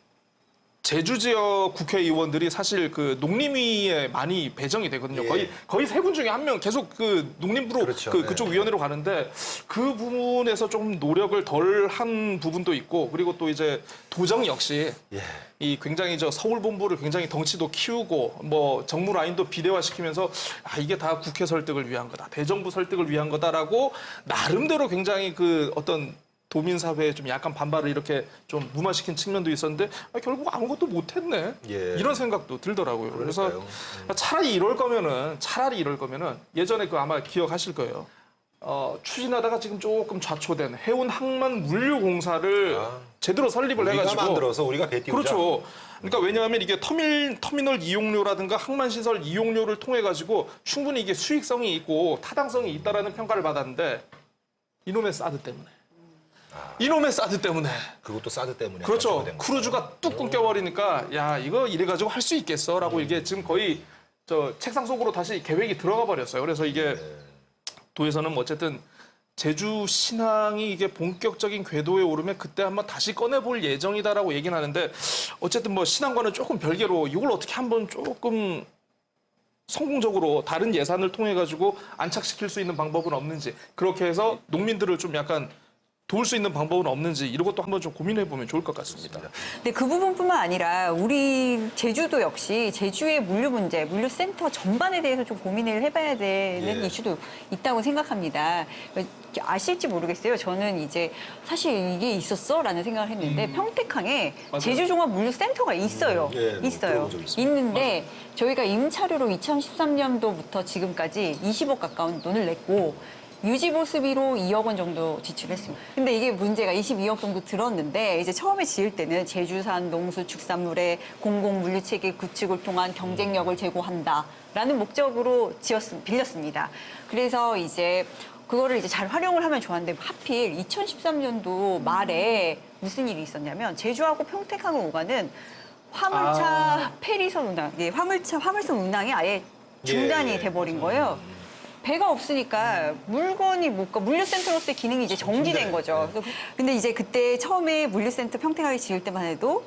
제주 지역 국회의원들이 사실 그 농림위에 많이 배정이 되거든요. 예. 거의 세 분 중에 한 명 계속 그 농림부로 그렇죠. 그쪽 위원회로 가는데 그 부분에서 좀 노력을 덜 한 부분도 있고 그리고 또 이제 도정 역시 예. 이 굉장히 서울 본부를 굉장히 덩치도 키우고 뭐 정무 라인도 비대화시키면서 이게 다 국회 설득을 위한 거다. 대정부 설득을 위한 거다라고 나름대로 굉장히 그 어떤 도민사회에 좀 약간 반발을 이렇게 좀 무마시킨 측면도 있었는데 결국 아무것도 못했네. 예. 이런 생각도 들더라고요. 그래서 그러니까요. 차라리 이럴 거면은 예전에 그 아마 기억하실 거예요. 추진하다가 지금 조금 좌초된 해운 항만 물류공사를 제대로 설립을 우리가 해가지고 만들어서 우리가 배 띄우자. 그렇죠. 그러니까 왜냐하면 이게 터미널 이용료라든가 항만시설 이용료를 통해 가지고 충분히 이게 수익성이 있고 타당성이 있다라는 평가를 받았는데 이놈의 사드 때문에. 그것도 사드 때문에. 그렇죠. 좌초가 된 거예요. 크루즈가 뚝 끊겨버리니까 야 이거 이래가지고 할 수 있겠어라고 이게 지금 거의 책상 속으로 다시 계획이 들어가 버렸어요. 그래서 이게 도에서는 뭐 어쨌든 제주 신항이 이게 본격적인 궤도에 오르면 그때 한번 다시 꺼내볼 예정이다라고 얘기는 하는데 어쨌든 뭐 신항과는 조금 별개로 이걸 어떻게 한번 조금 성공적으로 다른 예산을 통해 가지고 안착시킬 수 있는 방법은 없는지 그렇게 해서 농민들을 좀 약간 도울 수 있는 방법은 없는지 이런 것도 한번 좀 고민해 보면 좋을 것 같습니다. 근데 그 부분뿐만 아니라 우리 제주도 역시 제주의 물류 문제, 물류센터 전반에 대해서 좀 고민을 해봐야 되는 예. 이슈도 있다고 생각합니다. 아실지 모르겠어요. 저는 이제 사실 이게 있었어라는 생각을 했는데 평택항에 제주종합물류센터가 있어요. 예, 뭐 있어요. 들어본 적 있습니다. 있는데 저희가 임차료로 2013년도부터 지금까지 20억 가까운 돈을 냈고 유지보수비로 2억 원 정도 지출했습니다. 근데 이게 문제가 22억 정도 들었는데 이제 처음에 지을 때는 제주산 농수축산물의 공공물류체계 구축을 통한 경쟁력을 제고한다라는 목적으로 빌렸습니다. 그래서 이제 그거를 이제 잘 활용을 하면 좋았는데 하필 2013년도 말에 무슨 일이 있었냐면 제주하고 평택항을 오가는 화물차 페리선 운항, 화물선 운항이 아예 중단이 돼버린 거예요. 배가 없으니까 물건이 못 가, 물류센터로서의 기능이 이제 정지된 거죠. 근데 이제 그때 처음에 물류센터 평택하게 지을 때만 해도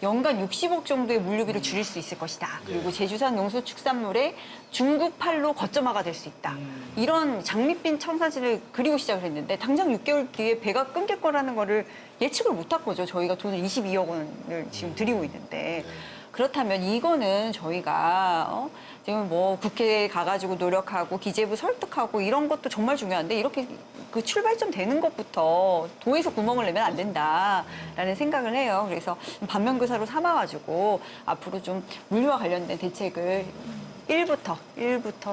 연간 60억 정도의 물류비를 줄일 수 있을 것이다. 그리고 제주산 농수축산물의 중국팔로 거점화가 될 수 있다. 이런 장밋빛 청사진을 그리고 시작을 했는데 당장 6개월 뒤에 배가 끊길 거라는 거를 예측을 못한 거죠. 저희가 돈을 22억 원을 지금 드리고 있는데. 그렇다면 이거는 저희가 지금 뭐 국회에 가가지고 노력하고 기재부 설득하고 이런 것도 정말 중요한데 이렇게 그 출발점 되는 것부터 도에서 구멍을 내면 안 된다라는 생각을 해요. 그래서 반면교사로 삼아가지고 앞으로 좀 물류와 관련된 대책을 일부터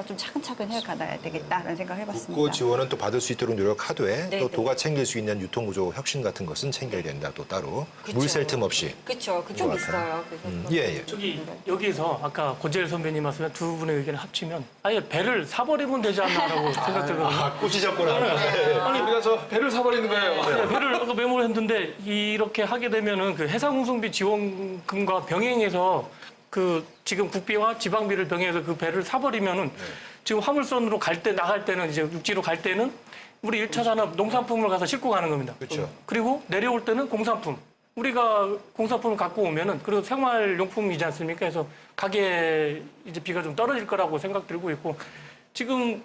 좀 차근차근 해가야 되겠다라는 생각을 해봤습니다. 국고 지원은 또 받을 수 있도록 노력하되 네, 또 네. 도가 챙길 수 있는 유통구조 혁신 같은 것은 챙겨야 된다. 또 따로 그쵸. 물 셀 틈 없이. 그렇죠. 그 좀 것 같아요. 있어요. 그래서 예. 저기 여기서 아까 고재일 선배님 말씀에 두 분의 의견을 합치면 아예 배를 사버리면 되지 않나라고 생각 들거든요. 꽃이 잡거나. 아니 우리가 저 배를 사버리는 거예요. 네, 배를 아까 메모를 했는데 이렇게 하게 되면은 그 해상운송비 지원금과 병행해서 그 지금 국비와 지방비를 병행해서 그 배를 사버리면은 지금 화물선으로 갈 때 나갈 때는 이제 육지로 갈 때는 우리 1차 산업 농산품을 가서 싣고 가는 겁니다. 그렇죠. 그리고 내려올 때는 공산품. 우리가 공산품을 갖고 오면은 그리고 생활용품이지 않습니까? 그래서 가게 이제 비가 좀 떨어질 거라고 생각 들고 있고 지금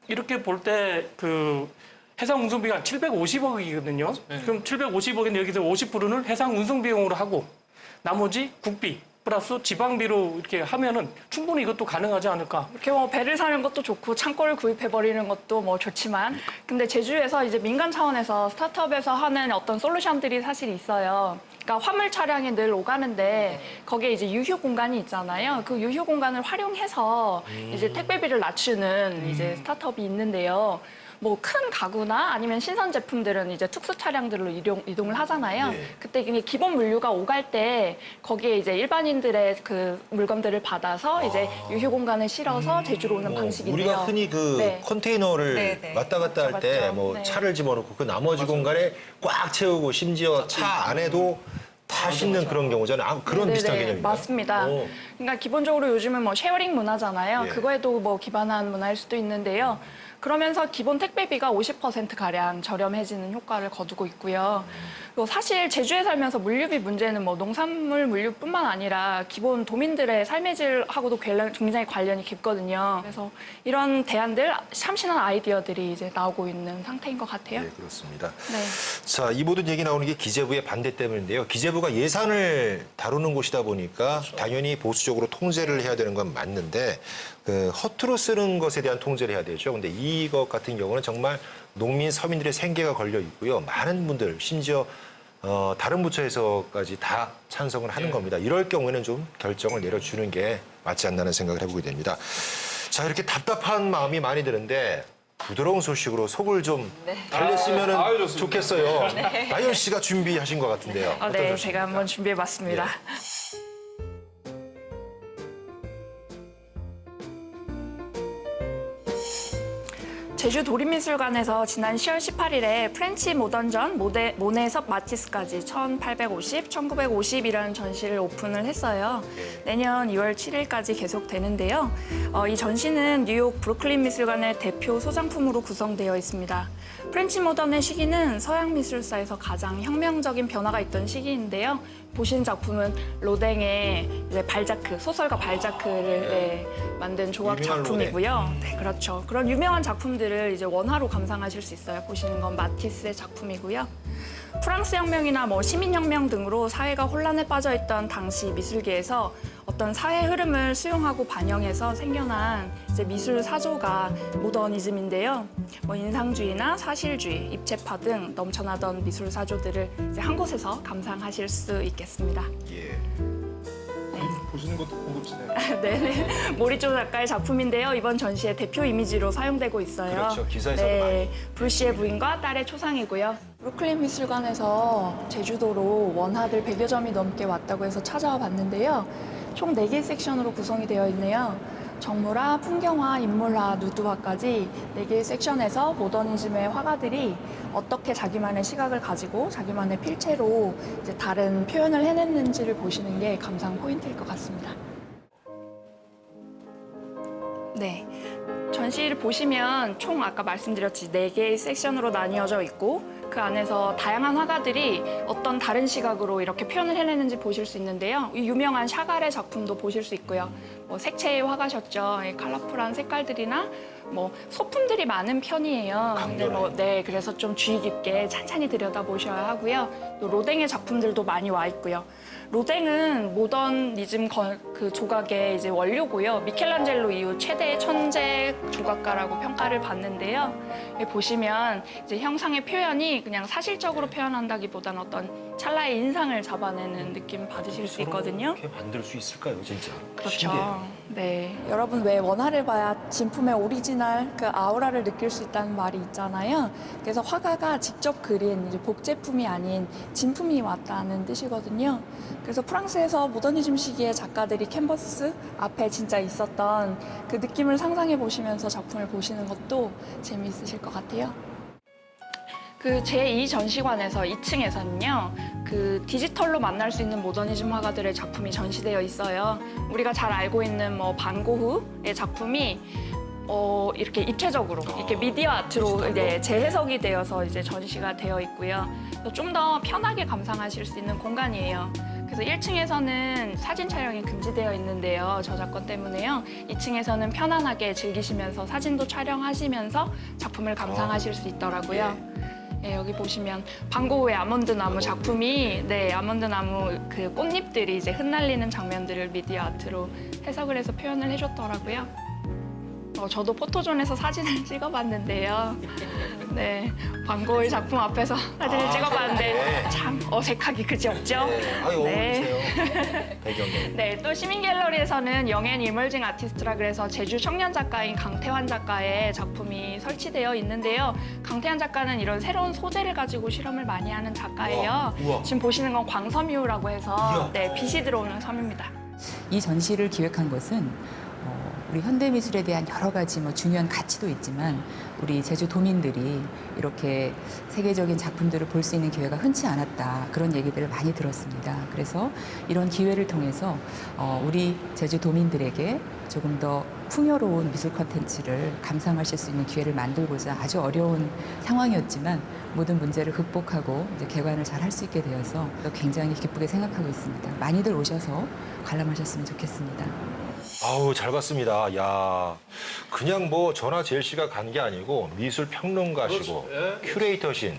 이렇게 볼 때 그 해상 운송비가 750억이거든요. 그럼 750억인데 여기서 50%는 해상 운송 비용으로 하고 나머지 국비 플러스 지방비로 이렇게 하면은 충분히 이것도 가능하지 않을까. 이렇게 뭐 배를 사는 것도 좋고 창고를 구입해 버리는 것도 뭐 좋지만 근데 제주에서 이제 민간 차원에서 스타트업에서 하는 어떤 솔루션들이 사실 있어요. 그러니까 화물 차량이 늘 오가는데 거기에 이제 유휴 공간이 있잖아요. 그 유휴 공간을 활용해서 이제 택배비를 낮추는 이제 스타트업이 있는데요. 뭐 큰 가구나 아니면 신선 제품들은 이제 특수 차량들로 이동을 하잖아요. 네. 그때 이게 기본 물류가 오갈 때 거기에 이제 일반인들의 그 물건들을 받아서 이제 유휴 공간에 실어서 제주로 오는 방식인데요. 우리가 흔히 그 네. 컨테이너를 네, 네. 왔다 갔다 할 때 맞죠. 뭐 네. 차를 집어넣고 그 나머지 공간에 꽉 채우고 심지어 차 안에도 다 싣는 그런 경우잖아요. 아, 그런 네네네, 비슷한 개념입니다. 맞습니다. 오. 그러니까 기본적으로 요즘은 뭐 쉐어링 문화잖아요. 예. 그거에도 뭐 기반한 문화일 수도 있는데요. 그러면서 기본 택배비가 50%가량 저렴해지는 효과를 거두고 있고요. 그리고 사실 제주에 살면서 물류비 문제는 뭐 농산물 물류뿐만 아니라 기본 도민들의 삶의 질하고도 굉장히 관련이 깊거든요. 그래서 이런 대안들, 참신한 아이디어들이 이제 나오고 있는 상태인 것 같아요. 네, 그렇습니다. 네. 자, 이 모든 얘기 나오는 게 기재부의 반대 때문인데요. 기재부가 예산을 다루는 곳이다 보니까 당연히 보수적으로 통제를 해야 되는 건 맞는데 그 허투루 쓰는 것에 대한 통제를 해야 되죠. 근데 이것 같은 경우는 정말 농민, 서민들의 생계가 걸려 있고요. 많은 분들, 심지어 다른 부처에서까지 다 찬성을 하는 겁니다. 이럴 경우에는 좀 결정을 내려주는 게 맞지 않나는 생각을 해보게 됩니다. 자, 이렇게 답답한 마음이 많이 드는데 부드러운 소식으로 속을 좀 달랬으면 아유, 좋습니다. 좋겠어요. 나연 씨가 준비하신 것 같은데요. 어떤 네, 소식입니까? 제가 한번 준비해봤습니다. 제주 도립미술관에서 지난 10월 18일에 프렌치 모던전 모네섭 마티스까지 1850, 1950이라는 전시를 오픈을 했어요. 내년 2월 7일까지 계속되는데요. 이 전시는 뉴욕 브루클린 미술관의 대표 소장품으로 구성되어 있습니다. 프렌치 모던의 시기는 서양 미술사에서 가장 혁명적인 변화가 있던 시기인데요. 보신 작품은 로댕의 이제 발자크, 소설가 발자크를 만든 조각 유명한 작품이고요. 네, 그렇죠. 그런 유명한 작품들을 이제 원화로 감상하실 수 있어요. 보시는 건 마티스의 작품이고요. 프랑스 혁명이나 뭐 시민혁명 등으로 사회가 혼란에 빠져있던 당시 미술계에서 어떤 사회 흐름을 수용하고 반영해서 생겨난 이제 미술 사조가 모더니즘인데요. 뭐 인상주의나 사실주의, 입체파 등 넘쳐나던 미술 사조들을 이제 한 곳에서 감상하실 수 있겠습니다. 예. 보시는 것도 고급지네요. 네, 모리조 작가의 작품인데요. 이번 전시의 대표 이미지로 사용되고 있어요. 그렇죠. 기사에서도 네, 브루시의 부인과 딸의 초상이고요. 브루클린 미술관에서 제주도로 원화들 100여 점이 넘게 왔다고 해서 찾아와 봤는데요. 총 4개의 섹션으로 구성이 되어 있네요. 정물화, 풍경화, 인물화, 누드화까지 4개의 섹션에서 모더니즘의 화가들이 어떻게 자기만의 시각을 가지고 자기만의 필체로 이제 다른 표현을 해냈는지를 보시는 게 감상 포인트일 것 같습니다. 네. 전시를 보시면 총 아까 말씀드렸지 4개의 섹션으로 나뉘어져 있고 그 안에서 다양한 화가들이 어떤 다른 시각으로 이렇게 표현을 해내는지 보실 수 있는데요. 이 유명한 샤갈의 작품도 보실 수 있고요. 뭐 색채의 화가셨죠. 이 컬러풀한 색깔들이나 뭐 소품들이 많은 편이에요. 근데 뭐, 네, 그래서 좀 주의 깊게 찬찬히 들여다보셔야 하고요. 또 로댕의 작품들도 많이 와 있고요. 로댕은 모더니즘 그 조각의 이제 원료고요. 미켈란젤로 이후 최대의 천재 조각가라고 평가를 받는데요. 여기 보시면 이제 형상의 표현이 그냥 사실적으로 표현한다기보다는 어떤 찰나의 인상을 잡아내는 느낌 받으실 수 있거든요. 이렇게 만들 수 있을까요, 진짜? 그렇죠. 네. 여러분 왜 원화를 봐야 진품의 오리지널 그 아우라를 느낄 수 있다는 말이 있잖아요. 그래서 화가가 직접 그린 이제 복제품이 아닌 진품이 왔다는 뜻이거든요. 그래서 프랑스에서 모더니즘 시기의 작가들이 캔버스 앞에 진짜 있었던 그 느낌을 상상해 보시면서 작품을 보시는 것도 재미있으실 것 같아요. 그 제2 전시관에서 2층에서는요, 그 디지털로 만날 수 있는 모더니즘 화가들의 작품이 전시되어 있어요. 우리가 잘 알고 있는 뭐 반고흐의 작품이 이렇게 입체적으로 이렇게 미디어 아트로 이제 재해석이 되어서 이제 전시가 되어 있고요. 좀 더 편하게 감상하실 수 있는 공간이에요. 그래서 1층에서는 사진 촬영이 금지되어 있는데요. 저작권 때문에요. 2층에서는 편안하게 즐기시면서 사진도 촬영하시면서 작품을 감상하실 수 있더라고요. 네, 여기 보시면 반고흐의 아몬드 나무 작품이 아몬드 나무 그 꽃잎들이 이제 흩날리는 장면들을 미디어 아트로 해석을 해서 표현을 해줬더라고요. 저도 포토존에서 사진을 찍어봤는데요. 네, 반고흐의 작품 앞에서 사진을 찍어봤는데 참 어색하기 그지없죠? 네, 또 시민 갤러리에서는 영앤 이멀징 아티스트라 그래서 제주 청년 작가인 강태환 작가의 작품이 설치되어 있는데요. 강태환 작가는 이런 새로운 소재를 가지고 실험을 많이 하는 작가예요. 지금 보시는 건 광섬유라고 해서 빛이 들어오는 섬입니다. 이 전시를 기획한 것은 우리 현대미술에 대한 여러 가지 중요한 가치도 있지만 우리 제주 도민들이 이렇게 세계적인 작품들을 볼 수 있는 기회가 흔치 않았다. 그런 얘기들을 많이 들었습니다. 그래서 이런 기회를 통해서 우리 제주 도민들에게 조금 더 풍요로운 미술 콘텐츠를 감상하실 수 있는 기회를 만들고자 아주 어려운 상황이었지만 모든 문제를 극복하고 이제 개관을 잘 할 수 있게 되어서 굉장히 기쁘게 생각하고 있습니다. 많이들 오셔서 관람하셨으면 좋겠습니다. 아우, 잘 봤습니다. 야, 그냥 전화 제일 씨가 간 게 아니고 미술 평론가시고 큐레이터신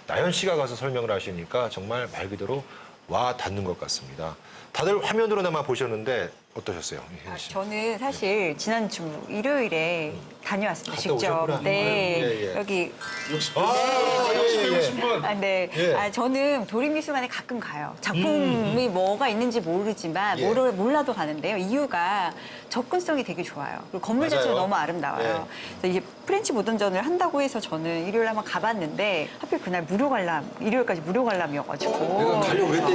나연 씨가 가서 설명을 하시니까 정말 말 그대로 와 닿는 것 같습니다. 다들 화면으로나마 보셨는데 어떠셨어요? 혜진 씨? 저는 사실 지난주 일요일에 다녀왔습니다. 갔다 직접. 오셨구나. 네, 예. 여기. 역시 배우신 분. 네. 예. 저는 도립미술관에 가끔 가요. 작품이 뭐가 있는지 모르지만 예. 몰라도 가는데요. 이유가 접근성이 되게 좋아요. 그리고 건물 맞아요. 자체가 너무 아름다워요. 예. 그래서 이게 프렌치 모던전을 한다고 해서 저는 일요일에 한번 가봤는데 하필 그날 무료 관람, 일요일까지 무료 관람이어가지고. 내가 가려고 그랬대.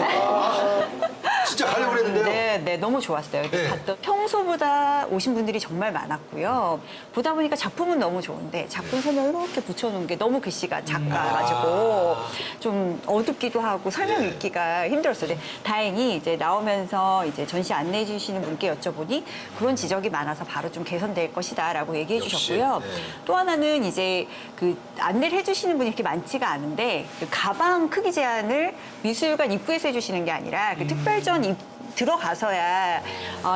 진짜 가려고 그랬는데요. 네, 너무 좋았어요. 이렇게 네. 봤던 평소보다 오신 분들이 정말 많았고요. 보다 보니까 작품은 너무 좋은데 작품 설명 이렇게 붙여놓은 게 너무 글씨가 작아가지고 좀 어둡기도 하고 설명 읽기가 힘들었어요. 근데 다행히 이제 나오면서 이제 전시 안내해 주시는 분께 여쭤보니 그런 지적이 많아서 바로 좀 개선될 것이다라고 얘기해 주셨고요. 네. 또 하나는 이제 그 안내를 해주시는 분이 이렇게 많지가 않은데 그 가방 크기 제한을 미술관 입구에서 해주시는 게 아니라 그 특별전 들어가서야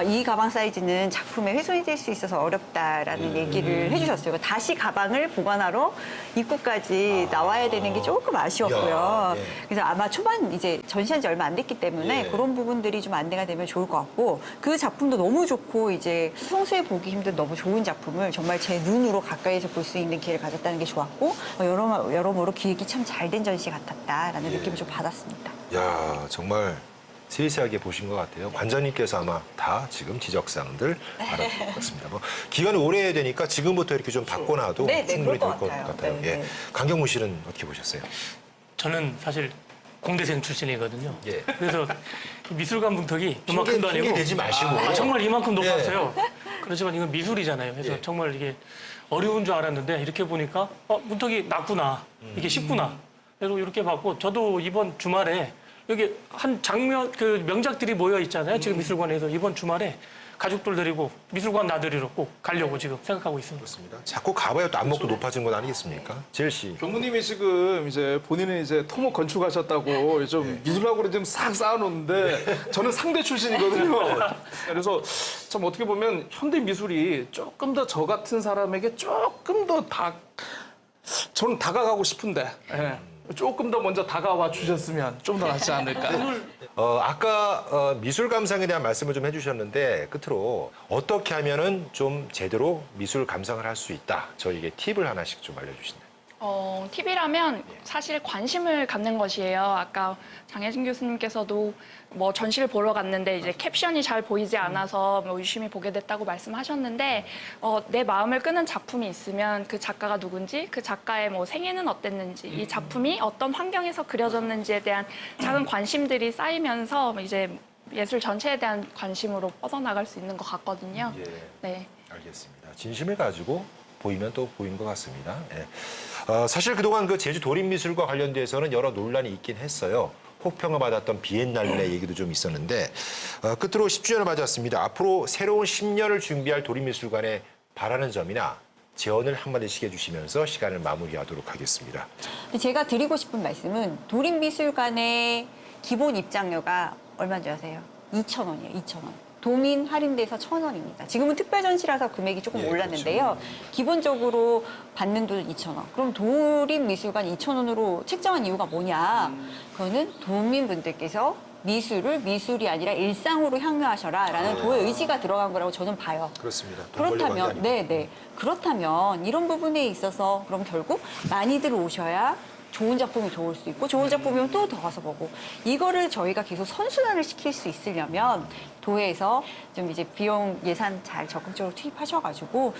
이 가방 사이즈는 작품에 훼손이 될 수 있어서 어렵다라는 얘기를 해주셨어요. 다시 가방을 보관하러 입구까지 나와야 되는 게 조금 아쉬웠고요. 야, 예. 그래서 아마 초반 이제 전시한 지 얼마 안 됐기 때문에 예. 그런 부분들이 좀 안내가 되면 좋을 것 같고 그 작품도 너무 좋고 이제 평소에 보기 힘든 너무 좋은 작품을 정말 제 눈으로 가까이서 볼 수 있는 기회를 가졌다는 게 좋았고 여러모로 기획이 참 잘 된 전시 같았다라는 느낌을 좀 받았습니다. 야, 정말 세세하게 보신 것 같아요. 관장님께서 아마 다 지금 지적사항들 알아볼 것 같습니다. 기간이 오래 해야 되니까 지금부터 이렇게 좀 바꿔놔도 네, 충분히 그럴 될 것 것 같아요. 같아요. 네, 예. 네. 강경무 씨는 어떻게 보셨어요? 저는 사실 공대생 출신이거든요. 예. 그래서 미술관 문턱이 이만큼도 아니고 핑계 대지 마시고. 정말 이만큼 예. 높았어요. 그렇지만 이건 미술이잖아요. 그래서 예. 정말 이게 어려운 줄 알았는데 이렇게 보니까 문턱이 낮구나. 이게 쉽구나. 그래서 이렇게 봤고 저도 이번 주말에 여기 한 장면 그 명작들이 모여 있잖아요. 지금 미술관에서 이번 주말에 가족들 데리고 미술관 나들이로 꼭 가려고 지금 생각하고 있습니다. 그렇습니다. 자꾸 가봐야 또 안목도 높아진 건 아니겠습니까? 제일 씨. 경무님이 지금 이제 본인은 이제 토목 건축하셨다고 좀 미술학으로 좀 싹 쌓아놓는데 저는 상대 출신이거든요. 그래서 참 어떻게 보면 현대 미술이 조금 더 저 같은 사람에게 조금 더 저는 다가가고 싶은데 조금 더 먼저 다가와 주셨으면 좀 더 낫지 않을까. 아까 미술 감상에 대한 말씀을 좀 해주셨는데 끝으로 어떻게 하면은 좀 제대로 미술 감상을 할 수 있다. 저에게 팁을 하나씩 좀 알려주신다면. 팁이라면 사실 관심을 갖는 것이에요. 아까 장혜진 교수님께서도 뭐 전시를 보러 갔는데 이제 캡션이 잘 보이지 않아서 뭐 유심히 보게 됐다고 말씀하셨는데 내 마음을 끄는 작품이 있으면 그 작가가 누군지, 그 작가의 뭐 생애는 어땠는지, 이 작품이 어떤 환경에서 그려졌는지에 대한 작은 관심들이 쌓이면서 이제 예술 전체에 대한 관심으로 뻗어나갈 수 있는 것 같거든요. 예. 네. 알겠습니다. 진심을 가지고 보이면 또 보인 것 같습니다. 예. 사실 그동안 그 제주 도립미술과 관련돼서는 여러 논란이 있긴 했어요. 혹평을 받았던 비엔날레 얘기도 좀 있었는데 끝으로 10주년을 맞았습니다. 앞으로 새로운 10년을 준비할 도립미술관에 바라는 점이나 제언을 한마디씩 해주시면서 시간을 마무리하도록 하겠습니다. 제가 드리고 싶은 말씀은 도립미술관의 기본 입장료가 얼마인지 아세요? 2,000원이에요. 2,000원. 도민 할인돼서 1,000원입니다. 지금은 특별 전시라서 금액이 조금 예, 올랐는데요. 기본적으로 받는 돈은 2,000원. 그럼 도립미술관 2,000원으로 책정한 이유가 뭐냐? 그거는 도민분들께서 미술을 미술이 아니라 일상으로 향유하셔라라는 도의 의지가 들어간 거라고 저는 봐요. 그렇습니다. 돈 벌려고 한 게 그렇다면, 아니고. 네. 그렇다면 이런 부분에 있어서 그럼 결국 많이들 오셔야 좋은 작품이 좋을 수 있고 좋은 작품이면 또 더 가서 보고 이거를 저희가 계속 선순환을 시킬 수 있으려면 도에서 좀 이제 비용 예산 잘 적극적으로 투입하셔가지고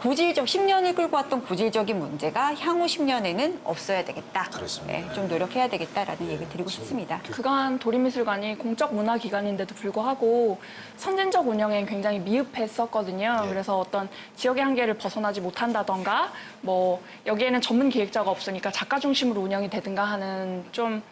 고질적 10년을 끌고 왔던 고질적인 문제가 향후 10년에는 없어야 되겠다. 그렇습니다. 네, 좀 노력해야 되겠다라는 얘기를 드리고 싶습니다. 그간 도립미술관이 공적 문화기관인데도 불구하고 선진적 운영에 굉장히 미흡했었거든요. 그래서 어떤 지역의 한계를 벗어나지 못한다던가 뭐 여기에는 전문 기획자가 없으니까 작가 중심으로 운영이 되든가 하는 좀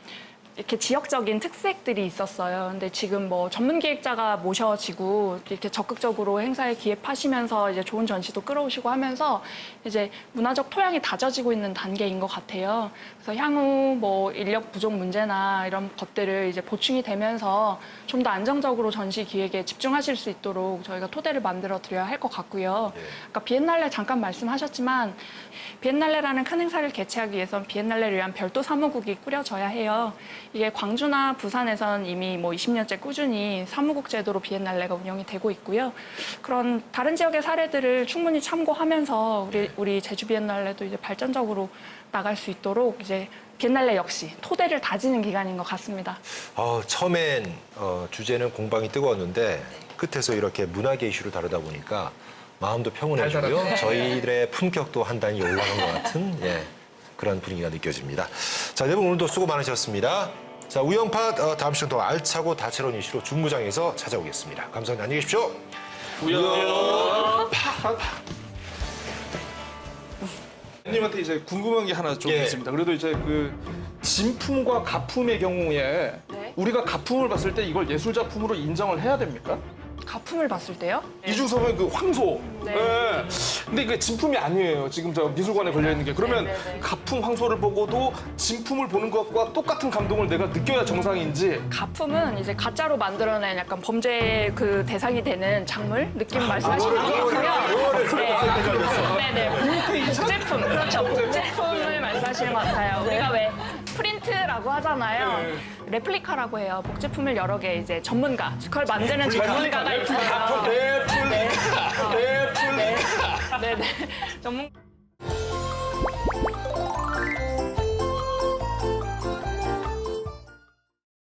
이렇게 지역적인 특색들이 있었어요. 근데 지금 뭐 전문 기획자가 모셔지고 이렇게 적극적으로 행사에 기획하시면서 이제 좋은 전시도 끌어오시고 하면서 이제 문화적 토양이 다져지고 있는 단계인 것 같아요. 그래서 향후 뭐 인력 부족 문제나 이런 것들을 이제 보충이 되면서 좀 더 안정적으로 전시 기획에 집중하실 수 있도록 저희가 토대를 만들어 드려야 할 것 같고요. 아까 비엔날레 잠깐 말씀하셨지만 비엔날레라는 큰 행사를 개최하기 위해선 비엔날레를 위한 별도 사무국이 꾸려져야 해요. 이게 광주나 부산에선 이미 뭐 20년째 꾸준히 사무국 제도로 비엔날레가 운영이 되고 있고요. 그런 다른 지역의 사례들을 충분히 참고하면서 우리 제주 비엔날레도 이제 발전적으로 나갈 수 있도록 이제 비엔날레 역시 토대를 다지는 기간인 것 같습니다. 처음엔 주제는 공방이 뜨거웠는데 끝에서 이렇게 문화계 이슈를 다루다 보니까 마음도 평온해지고요. 저희들의 품격도 한 단위 올라간 것 같은 그런 분위기가 느껴집니다. 자, 네 분 오늘도 수고 많으셨습니다. 자, 우영팟 다음 시간 더 알차고 다채로운 이슈로 중무장에서 찾아오겠습니다. 감사합니다. 안녕히 계십시오. 님한테 이제 궁금한 게 하나 좀 예. 있습니다. 그래도 이제 그 진품과 가품의 경우에 네. 우리가 가품을 봤을 때 이걸 예술 작품으로 인정을 해야 됩니까? 가품을 봤을 때요? 이 중에서 보면 그 황소. 네. 예. 근데 이게 진품이 아니에요. 지금 저 미술관에 걸려 있는 게. 그러면 네, 네, 네. 가품 황소를 보고도 진품을 보는 것과 똑같은 감동을 내가 느껴야 정상인지. 가품은 이제 가짜로 만들어낸 약간 범죄 그 대상이 되는 작물 느낌 말씀하시는 것 같고요. 네네. 복제품. 그렇죠. 복제품을 말씀하시는 것 같아요. 우리가 왜 프린트라고 하잖아요. 레플리카라고 해요. 복제품을 여러 개 이제 전문가, 그걸 만드는 전문가가 있어요. 레플리카. 네네. 전문.